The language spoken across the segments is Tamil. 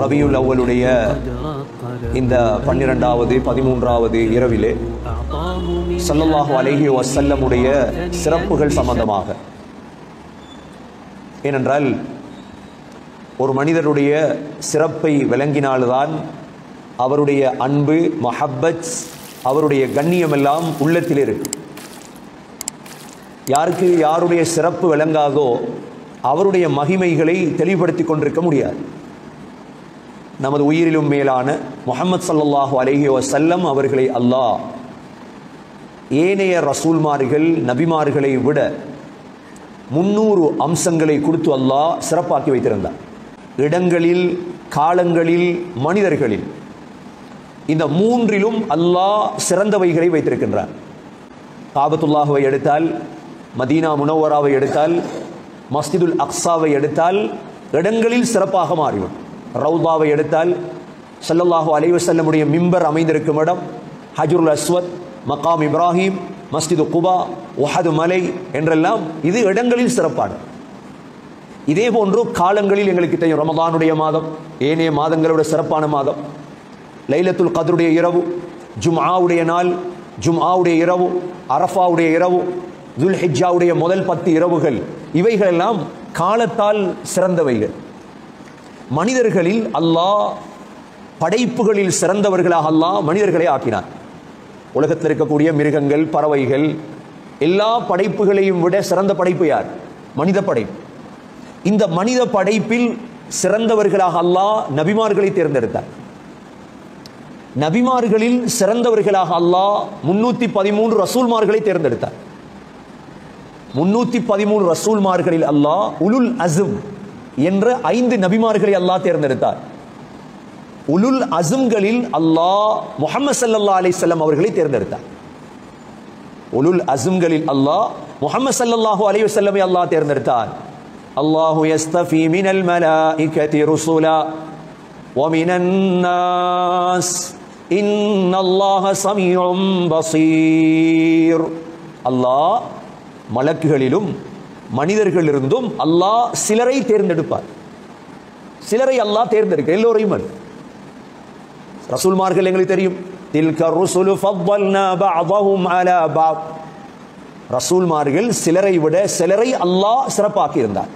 ரபியுல் அவ்வலுடைய இந்த 12வது 13வது இரவிலே ஸல்லல்லாஹு அலைஹி வஸல்லமுடைய சிறப்புகள் சம்பந்தமாக, ஏனென்றால் ஒரு மனிதருடைய சிறப்பை விளங்கினால்தான் அவருடைய அன்பு, மஹப்பத், அவருடைய கண்ணியமெல்லாம் உள்ளத்தில் இருக்கு. யாருக்கு யாருடைய சிறப்பு விளங்காதோ அவருடைய மகிமைகளை தெளிவுபடுத்தி கொண்டிருக்க முடியாது. நமது உயிரிலும் மேலான முஹம்மது ஸல்லல்லாஹு அலைஹி வஸல்லம் அவர்களை அல்லாஹ் ஏனைய ரசூல்மார்கள் நபிமார்களை விட 300 அம்சங்களை கொடுத்து அல்லாஹ் சிறப்பாக்கி வைத்திருந்தார். இடங்களில், காலங்களில், மனிதர்களில், இந்த மூன்றிலும் அல்லாஹ் சிறந்தவைகளை வைத்திருக்கின்றார். காபத்துல்லாஹுவை எடுத்தால், மதீனா முனவ்வராவை எடுத்தால், மஸ்ஜிதுல் அக்ஸாவை எடுத்தால் இடங்களில் சிறப்பாக மாறிவிடும். ரவுதாவை எடுத்தால் ஸல்லல்லாஹு அலைஹி வஸல்லமுடைய மிம்பர் அமைந்திருக்கும் இடம், ஹஜ்ருல் அஸ்வத், மகாம் இப்ராஹிம், மஸ்ஜிது குபா, உஹது மலை என்றெல்லாம் இது இடங்களில் சிறப்பானது. இதே போன்று காலங்களில் எங்களுக்கு தெரியும், ரமதானுடைய மாதம், ஏனைய மாதங்களோட சிறப்பான மாதம், லைலத்துல் கத்ருடைய இரவு, ஜும்ஆவுடைய நாள், ஜும்ஆவுடைய இரவு, அரஃபாவுடைய இரவு, துல்ஹிஜ்ஜாவுடைய முதல் 10 இரவுகள், இவைகளெல்லாம் காலத்தால் சிறந்தவைகள். மனிதர்களில் அல்லாஹ் படைப்புகளில் சிறந்தவர்களாக அல்லாஹ் மனிதர்களை ஆக்கினார். உலகத்தில் இருக்கக்கூடிய மிருகங்கள், பறவைகள், எல்லா படைப்புகளையும் விட சிறந்த படைப்பு யார்? மனித படைப்பு. இந்த மனித படைப்பில் சிறந்தவர்களாக அல்லாஹ் நபிமார்களை தேர்ந்தெடுத்தார். நபிமார்களில் சிறந்தவர்களாக அல்லாஹ் 313 ரசூல்மார்களை தேர்ந்தெடுத்தார். 313 ரசூல்மார்களில் அல்லாஹ் உலுல் அஸ்ம் என்ற 5 நபிமார்களை அல்லாஹ் தேர்ந்தெடுத்தார். உலுல் அஸ்ம்களில் அல்லாஹ் முஹம்மது ஸல்லல்லாஹு அலைஹி வஸல்லம் அவர்களை தேர்ந்தெடுத்தார். உலுல் அஸ்ம்களில் அல்லாஹ் முஹம்மது ஸல்லல்லாஹு அலைஹி வஸல்லமை அல்லாஹ் தேர்ந்தெடுத்தார். அல்லாஹு யஸ்தஃபி மினல் மலாயிகதி ருசுலா வ மினன் நாஸ் இன்னல்லாஹ ஸமீஉம் பஸீர். அல்லாஹ் மலக்குகளிலும் மனிதர்களிலிருந்தும் அல்லாஹ் சிலரை தேர்ந்தெடுப்பார். சிலரை அல்லாஹ் தேர்ந்தெடுக்க எல்லோரையும் அல்ல. ரசூல்மார்கள் எங்களுக்கு தெரியும், தில்க ருசுலு ஃபضلنا بعضهم على بعض. ரசூல்மார்கள் சிலரை விட சிலரை அல்லாஹ் சிறப்பாக்கி இருந்தார்.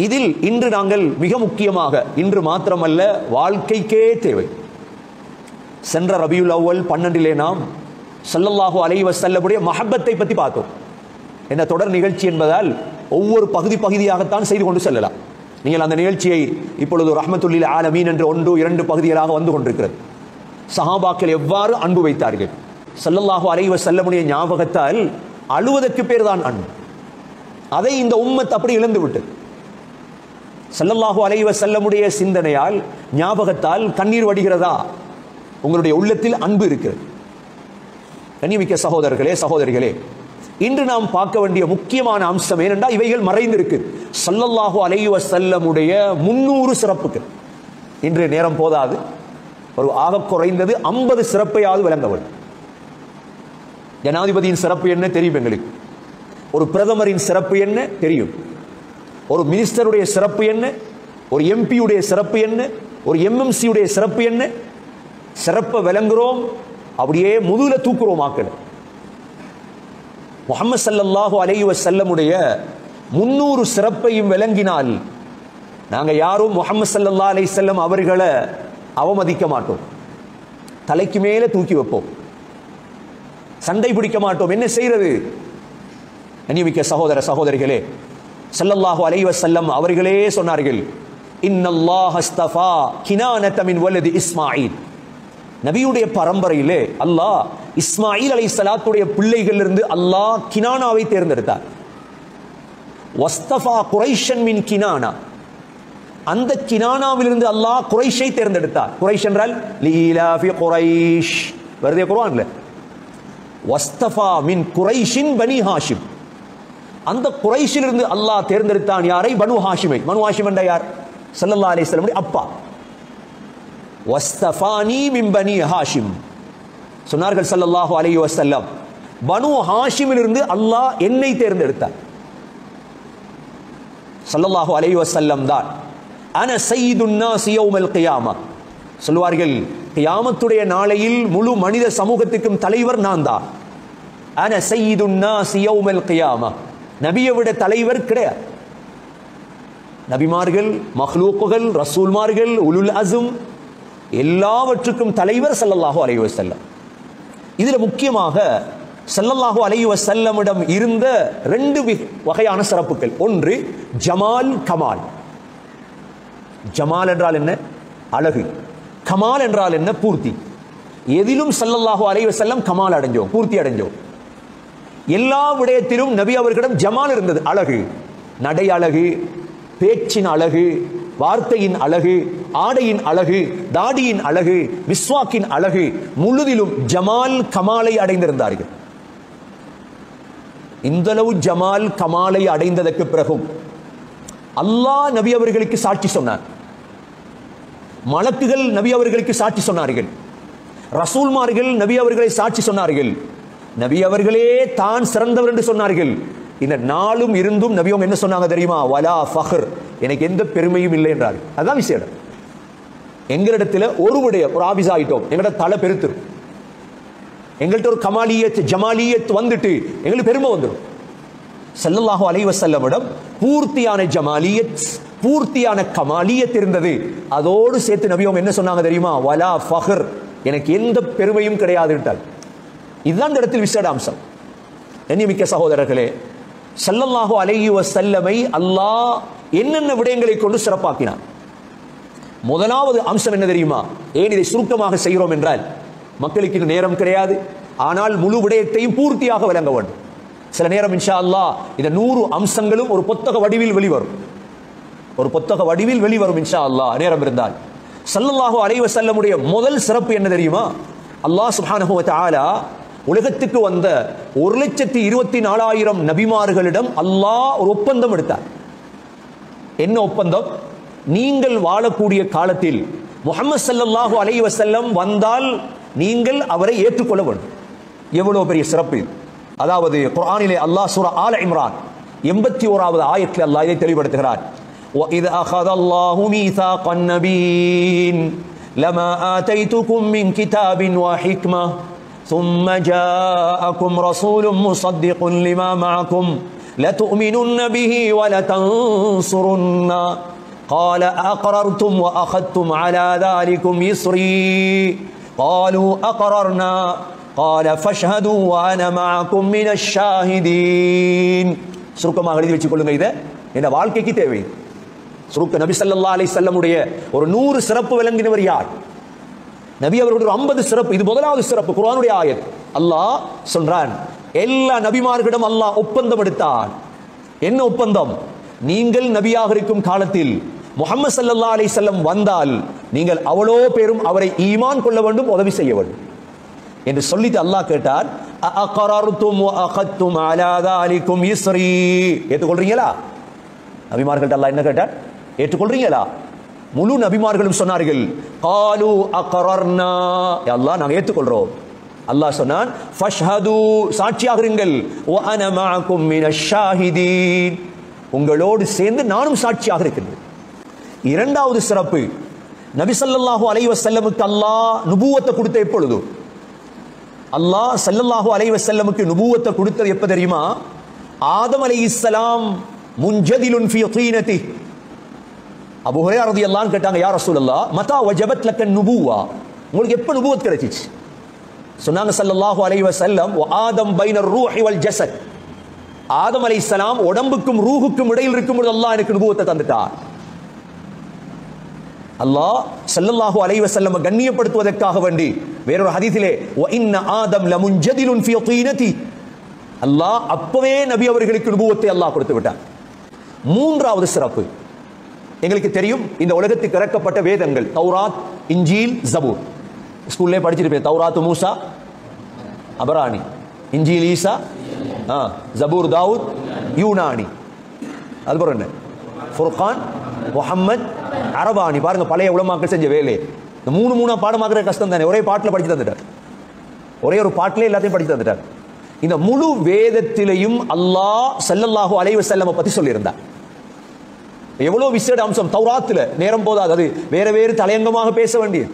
இதில் இன்று நாங்கள் மிக முக்கியமாக, இன்று மாத்திரமல்ல வாழ்க்கைக்கே தேவை, சென்ற ரபியுல் அவ்வல் 12 நாம் ஸல்லல்லாஹு அலைஹி வஸல்லமுடைய மஹப்பத்தை பற்றி பார்த்தோம். என்ன தொடர் நிகழ்ச்சி என்பதால் ஒவ்வொரு பகுதியாகத்தான் செய்து கொண்டு செல்லலாம். நீங்கள் அந்த நிகழ்ச்சியை இப்பொழுது ரஹ்மத்துல் லில் ஆலமீன் என்று 1, 2 பகுதிகளாக வந்து கொண்டிருக்கிறது. சஹாபாக்கள் எவ்வாறு அன்பு வைத்தார்கள், ஸல்லல்லாஹு அலைஹி வஸல்லமுடைய ஞாபகத்தால் அழுவதற்கு பேர் தான் அன்பு. அதை இந்த உம்மத் அப்படி இழந்து விட்டது. ஸல்லல்லாஹு அலைஹி வஸல்லமுடைய சிந்தனையால், ஞாபகத்தால் கண்ணீர் வடிகிறதா? உங்களுடைய உள்ளத்தில் அன்பு இருக்கிறது. கண்ணியமிக்க சகோதரர்களே, சகோதரிகளே, இன்று நாம் பார்க்க வேண்டிய முக்கியமான அம்சம் ஏனென்றால் இவைகள் மறைந்திருக்கு. ஸல்லல்லாஹு அலைஹி வஸல்லமுடைய 300 சிறப்புகள். இன்று நேரம் போதாது, ஒரு ஆக குறைந்தது 50 சிறப்பையாவது விளங்க வேண்டும். ஜனாதிபதியின் சிறப்பு என்ன தெரியும் எங்களுக்கு, ஒரு பிரதமரின் சிறப்பு என்ன தெரியும், ஒரு மினிஸ்டருடைய சிறப்பு என்ன, ஒரு எம்பியுடைய சிறப்பு என்ன, ஒரு எம்எம்சியுடைய சிறப்பு என்ன. சிறப்பை விளங்குறோம், அப்படியே முதுகுல தூக்குறோம் ஆக்கள். முஹம்மது ஸல்லல்லாஹு அலைஹி வஸல்லமுடைய 300 சிறப்பையும் விளங்கினால் நாங்கள் யாரும் முஹம்மது ஸல்லல்லாஹு அலைஹி வஸல்லம் அவர்களை அவமதிக்க மாட்டோம், தலைக்கு மேலே தூக்கி வைப்போம், சண்டை பிடிக்க மாட்டோம். என்ன செய்யறது? கண்ணியமிக்க சகோதர சகோதரிகளே, ஸல்லல்லாஹு அலைஹி வஸல்லம் அவர்களே சொன்னார்கள், இன்னல்லாஹ் அஸ்தஃபா கினானத மின் வலதி இஸ்மாயில். நபியுடைய பரம்பரையிலே அல்லாஹ் இஸ்மாயில் அலைஹிஸ்ஸலாத்துடைய பிள்ளைகளிலிருந்து அல்லாஹ் கினானாவை தேர்ந்தெடுத்தார். வஸ்தஃபா குரைஷன் மின் கினானா, அந்த கினானாவிலிருந்து அல்லாஹ் குரைஷை தேர்ந்தெடுத்தார். குரைஷ் என்றால் லீலாஃபி குரைஷ் வருதே குர்ஆன்ல. வஸ்தஃபா மின் குரைஷின் பனி ஹாஷிம், அந்த குரைஷிலிருந்து அல்லாஹ் தேர்ந்தெடுத்தான் யாரை? பனு ஹாஷிமை. பனு ஹாஷிம் என்ற யார்? ஸல்லல்லாஹு அலைஹி வஸல்லம் அப்பா. வஸ்தஃபானி மின் பனி ஹாஷிம் சொன்னார்கள் ஸல்லல்லாஹு அலைஹி வஸல்லம், பனு ஹாஷிமிலிருந்து அல்லாஹ் என்னை தேர்ந்தெடுத்தார். ஸல்லல்லாஹு அலைஹி வஸல்லம் தான் அன சய்யிதுன் நாஸ் யௌமல் கியாமா, சொல்வார்கள் கியாமத்துடைய நாளையில் முழு மனித சமூகத்துக்கும் தலைவர் நான் தான். அன சய்யிதுன் நாஸ் யௌமல் கியாமா, நபியை விட தலைவர் கிடையாது. நபிமார்கள், மஹ்லூக்குகள், ரசூல்மார்கள், உலுல் அஸும் எல்லாவற்றுக்கும் தலைவர் ஸல்லல்லாஹு அலைஹி வஸல்லம். இதுல முக்கியமாக ஸல்லல்லாஹு அலைஹி வஸல்லமிடம் இருந்த ரெண்டு வகையான சிறப்புகள். ஒன்று ஜமால், கமால். ஜமால் என்றால் என்ன? அழகு. கமால் என்றால் என்ன? பூர்த்தி. எதிலும் ஸல்லல்லாஹு அலைஹி வஸல்லம் கமால் அடைஞ்சோம், பூர்த்தி அடைஞ்சோம். எல்லா விடயத்திலும் நபி அவர்களிடம் ஜமால் இருந்தது, அழகு. நடை அழகு, பேச்சின் அழகு, வார்த்தையின் அழகு, ஆடையின் அழகு, தாடியின் அழகு, மிஸ்வாக்கின் அழகு, முழுதிலும் ஜமால் கமாலை அடைந்திருந்தார்கள். இந்தளவு ஜமால் கமாலை அடைந்ததற்கு பிறகும் அல்லாஹ் நபி அவர்களுக்கு சாட்சி சொன்னார், மலக்குகள் நபி அவர்களுக்கு சாட்சி சொன்னார்கள், ரசூல்மார்கள் நபி அவர்களை சாட்சி சொன்னார்கள், நபி அவர்களே தான் சிறந்தவர் என்று சொன்னார்கள். இந்த நாளும் இருந்தும் நபி அவங்க என்ன சொன்னாங்க தெரியுமா? வலா ஃபஹர், எனக்கு எந்த பெருமையும் இல்லை என்றார். அதான் விஷயம். எங்களிடத்தில் ஒரு விடயம், ஒரு ஆபீஸ் ஆகிட்டோம், எங்கள்கிட்ட தலை பெருத்துரும். எங்கள்கிட்ட ஒரு கமாலியத் ஜமாலியத் வந்துட்டு எங்களுக்கு பெருமை வந்துடும். ஸல்லல்லாஹு அலைஹி வஸல்லமிடம் பூர்த்தியான ஜமாலியத், பூர்த்தியான கமாலியத் இருந்தது. அதோடு சேர்த்து நபி அவங்க என்ன சொன்னாங்க தெரியுமா? வலா ஃபஹர், எனக்கு எந்த பெருமையும் கிடையாது என்றார். இதுதான் இந்த இடத்தில் விசேட அம்சம். கண்ணியமிக்க சகோதரர்களே, ஸல்லல்லாஹு அலைஹி வஸல்லமை அல்லாஹ் என்னென்ன விடயங்களை கொண்டு சிறப்பாக்கினார். முதலாவது அம்சம் என்ன தெரியுமா? ஏன் இதை சுருக்கமாக செய்கிறோம் என்றால், மக்களுக்கு நேரம் கிடையாது, ஆனால் முழு விடயத்தையும் பூர்த்தியாக விளங்க வேண்டும். சில நேரம் இன்ஷா அல்லாஹ் இந்த 100 அம்சங்களும் ஒரு புத்தக வடிவில் வெளிவரும், ஒரு புத்தக வடிவில் வெளிவரும் இன்ஷா அல்லாஹ் நேரம் இருந்தால். ஸல்லல்லாஹு அலைஹி வஸல்லமுடைய முதல் சிறப்பு என்ன தெரியுமா? அல்லாஹ் சுப்ஹானஹு வ தஆலா உலகத்துக்கு வந்த 1,24,000 நபிமார்களிடம் அல்லாஹ் ஒரு ஒப்பந்தம் எடுத்தார். என்ன ஒப்பந்தம்? நீங்கள் வாழக்கூடிய காலத்தில் முஹம்மது ஸல்லல்லாஹு அலைஹி வஸல்லம் வந்தால் நீங்கள் அவரை ஏற்றுக்கொள்ள வேண்டும். எவ்வளவு பெரிய சிறப்பு! அதாவது குர்ஆனிலே அல்லாஹ் சூரா ஆல இம்ரான் 81வது ஆயத்தில் அல்லாஹ் இதை தெளிவுபடுத்துகிறார். وَإِذْ أَخَذَ اللَّهُ مِيثَاقَ النَّبِيِّينَ لَمَا آتَيْتُكُم مِّن كِتَابٍ وَحِكْمَةٍ ثُمَّ جَاءَكُمْ رَسُولٌ مُصَدِّقٌ لِّمَا مَعَكُمْ لَتُؤْمِنُنَّ بِهِ وَلَتَنصُرُنَّهُ قَالَ أَقْرَرْتُمْ وَأَخَذْتُمْ عَلَى ذَلِكُمْ إِصْرِي قَالُوا أَقْرَرْنَا قَالَ فَاشْهَدُوا وَأَنَا مَعَكُمْ مِنَ الشَّاهِدِينَ. சுருக்கமாக எழுதி வச்சுக் கொள்ளுங்க. இதை என்ன வாழ்க்கைக்கு தேவை. சுருக்க நபி ஸல்லல்லாஹு அலைஹி வஸல்லமுடைய ஒரு 100 சிறப்பு விளங்கினவர் யார்? நபி அவர்களுடைய 50 சிறப்பு. இது முதலாவது சிறப்பு, குர்ஆனுடைய ஆயத். அல்லாஹ் சொல்றான், எல்லா நபிமார்களிடம் அல்லாஹ் ஒப்பந்தம் எடுத்தான். என்ன ஒப்பந்தம்? நீங்கள் நபியாக இருக்கும் காலத்தில் முஹம்மது ஸல்லல்லாஹு அலைஹி வஸல்லம் வந்தால் நீங்கள் அவ்வளோ பேரும் அவரை ஈமான் கொள்ள வேண்டும், உதவி செய்ய வேண்டும் என்று சொல்லிட்டு அல்லாஹ் கேட்டார், அஅகரர்தும் வஅகதும் அலா ذلكم இஸ்ரி, ஏற்றுக்கொள்றீங்களா? நபிமார்கள்ட்ட அல்லாஹ் என்ன கேட்டார்? ஏற்றுக்கொள்றீங்களா? முழு நபிமார்களும் சொன்னார்கள், காலு அகரர்னா, அல்லாஹ் நாங்கள் ஏற்றுக்கொள்றோம். அல்லாஹ் சொன்னான், ஃபஷ்ஹது, சாட்சியாகிறீர்கள், வ அன மஅகும் மினஷ் ஷாஹிதீன், உங்களோடு சேர்ந்து நானும் சாட்சியாக இருக்கிறேன். இரண்டாவது சிறப்பு, நபி ஸல்லல்லாஹு அலைஹி வஸல்லமுக்கு அல்லாஹ் நுபுவத்தை கொடுத்த எப்பொழுது? அல்லாஹ் ஸல்லல்லாஹு அலைஹி வஸல்லமுக்கு நுபுவத்தை கொடுத்தது எப்ப தெரியுமா? ஆதம் அலைஹிஸ்ஸலாம் முன்ஜதிலுன் ஃபீ தீனதி. அபூ ஹுரைரா ரலியல்லாஹு அன்ஹு கேட்டாங்க, யா ரசூலல்லாஹ் மதா வஜபத் லக்க நுபுவா, உங்களுக்கு எப்ப நுபுவத் கிடைச்சிச்சு? சொன்னாங்க ஸல்லல்லாஹு அலைஹி வஸல்லம், வ ஆதம் பைனர் ரூஹி வல் ஜஸத், ஆதம் அலைஹிஸ்ஸலாம் உடம்புக்கும் ரூஹுக்கும் இடையில் இருக்கும்போது அல்லாஹ் எனக்கு நுபுவத்தை தந்துட்டார். அல்லாஹ் ஸல்லல்லாஹு அலைஹி வஸல்லம் கண்ணியப்படுத்துவதற்காக வேண்டி வேறொரு ஹதீஸிலே, வ இன்ன ஆதம் லமுன்ஜதிலுன் ஃபீ தீனதி, அல்லாஹ் அப்பவே நபி அவர்களுக்கு நுபுவத்தை அல்லாஹ் கொடுத்து விட்டார். மூன்றாவது சிறப்பு, எங்களுக்கு தெரியும் இந்த உலகத்துக்கு இறக்கப்பட்ட வேதங்கள் தௌராத், இன்ஜீல், ஜபூர். ஸ்கூல்லே படிச்சிருப்பேன். தௌராத் மூசா அபரானி, இன்ஜீல் ஈசா, ஜபூர் தாவூத் யூனானி, அதுபோல என்ன ஃபுர்கான் முஹம்மத் அரபானி. பாருங்க பழைய உலமாக்கள் செஞ்ச வேலை. இந்த மூணா பாடமாக்குற கஷ்டம் தானே. ஒரே பாட்டில் படிச்சு தந்துட்டார், ஒரே ஒரு பாட்டிலே எல்லாத்தையும் படிச்சு தந்துட்டார். இந்த முழு வேதத்திலையும் அல்லாஹ் ஸல்லல்லாஹு அலைஹி வஸல்லம் பத்தி சொல்லியிருந்தார். எவ்வளவு விசேட அம்சம் தௌராத்துல, நேரம் போதாது, அது வேற வேறு தலையங்கமாக பேச வேண்டியது.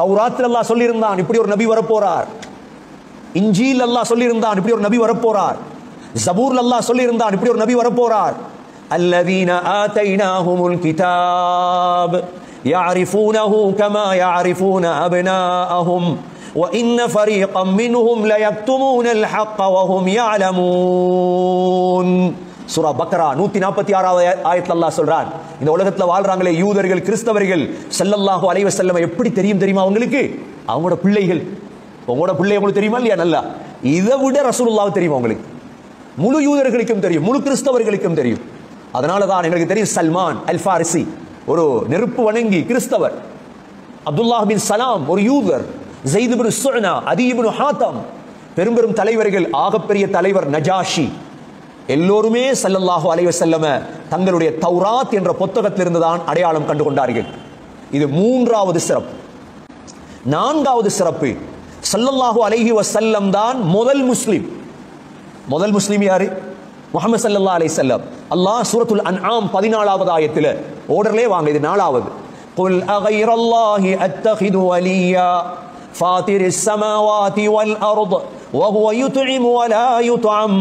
தௌராத்தில் அல்லாஹ் சொல்லியிருந்தான் இப்படி ஒரு நபி வரப்போறார். இன்ஜீல் அல்லாஹ் சொல்லியிருந்தான் இப்படி ஒரு நபி வரப்போறார். ஜபூர் அல்லாஹ் சொல்லியிருந்தான் இப்படி ஒரு நபி வரப்போறார். அல்லதீன ஆதைனாஹுமுல் கிதாப் يعرفونه كما يعرفون أبناءهم وإن فريقا منهم ليكتمون الحق وهم يعلمون. சூரா பக்ரா 146வது ஆயத்துல அல்லாஹ் சொல்றான், இந்த உலகத்துல வாழ்றாங்களே யூதர்கள் கிறிஸ்தவர்கள், ஸல்லல்லாஹு அலைஹி வஸல்லம் எப்படி தெரியும் தெரியுமா அவங்களுக்கு? அவங்களோட பிள்ளைகள், உங்களோட பிள்ளை உங்களுக்கு தெரியுமா இல்லையா? நல்லா, இதை விட ரசூலுல்லாஹ் தெரியும் அவங்களுக்கு. முழு யூதர்களுக்கும் தெரியும், முழு கிறிஸ்தவர்களுக்கும் தெரியும். அதனால தான் எங்களுக்கு தெரியும் சல்மான் அல் ஃபாரிசி ஒரு நெருப்பு வணங்கி கிறிஸ்தவர், அப்துல்லாஹ் பின் சலாம் ஒரு யூதர், ஸைத் இப்னு சுஅனா, அதி இப்னு ஹாத்தம், பெரும் பெரும் தலைவர்கள், ஆகப்பெரிய தலைவர் நஜாஷி, எல்லோருமே ஸல்லல்லாஹு அலைஹி வஸல்லம் தங்களுடைய தௌராத் என்ற புத்தகத்திலிருந்து தான் அடையாளம் கண்டு கொண்டார்கள். இது மூன்றாவது சிறப்பு. நான்காவது சிறப்பு, ஸல்லல்லாஹு அலைஹி வஸல்லம் தான் முதல் முஸ்லிம். முதல் முஸ்லிம் யாரு? முஹம்மது ஸல்லல்லாஹு அலைஹி வஸல்லம். அல்லாஹ் சூரத்துல் அன்ஆம் 14வது ஆயத்துல, ஓர்டர்லே வாங்க, இது 4வது. குல் அகைரல்லாஹி அத்தகிது வலியா ஃபாத்திரிஸ் ஸமாவாதி வல் அர்ض வஹுவ யுத்இமு வலா யுத்அம்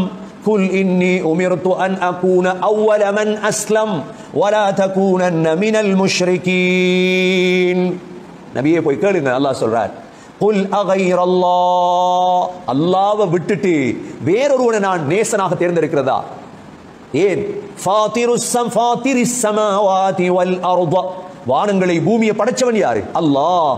குல் இன்னி உமிர்து அன் அகூன அவ்வல மன் அஸ்லம் வலா தகூனன்ன மினல் முஷ்ரிகீன். நபியே போய் கேளுங்க, அல்லாஹ் சொல்றார், குல் அகைரல்லாஹ், அல்லாஹ்வை விட்டுட்டு வேறொருவனை நான் நேசனாக தேர்ந்தெடுக்கிறதா? ஏன்? ஃபாத்திரிஸ் ஸமாவாதி வல் அர்ض, வானங்களை பூமியை படைச்சவன் யாரு? அல்லாஹ்.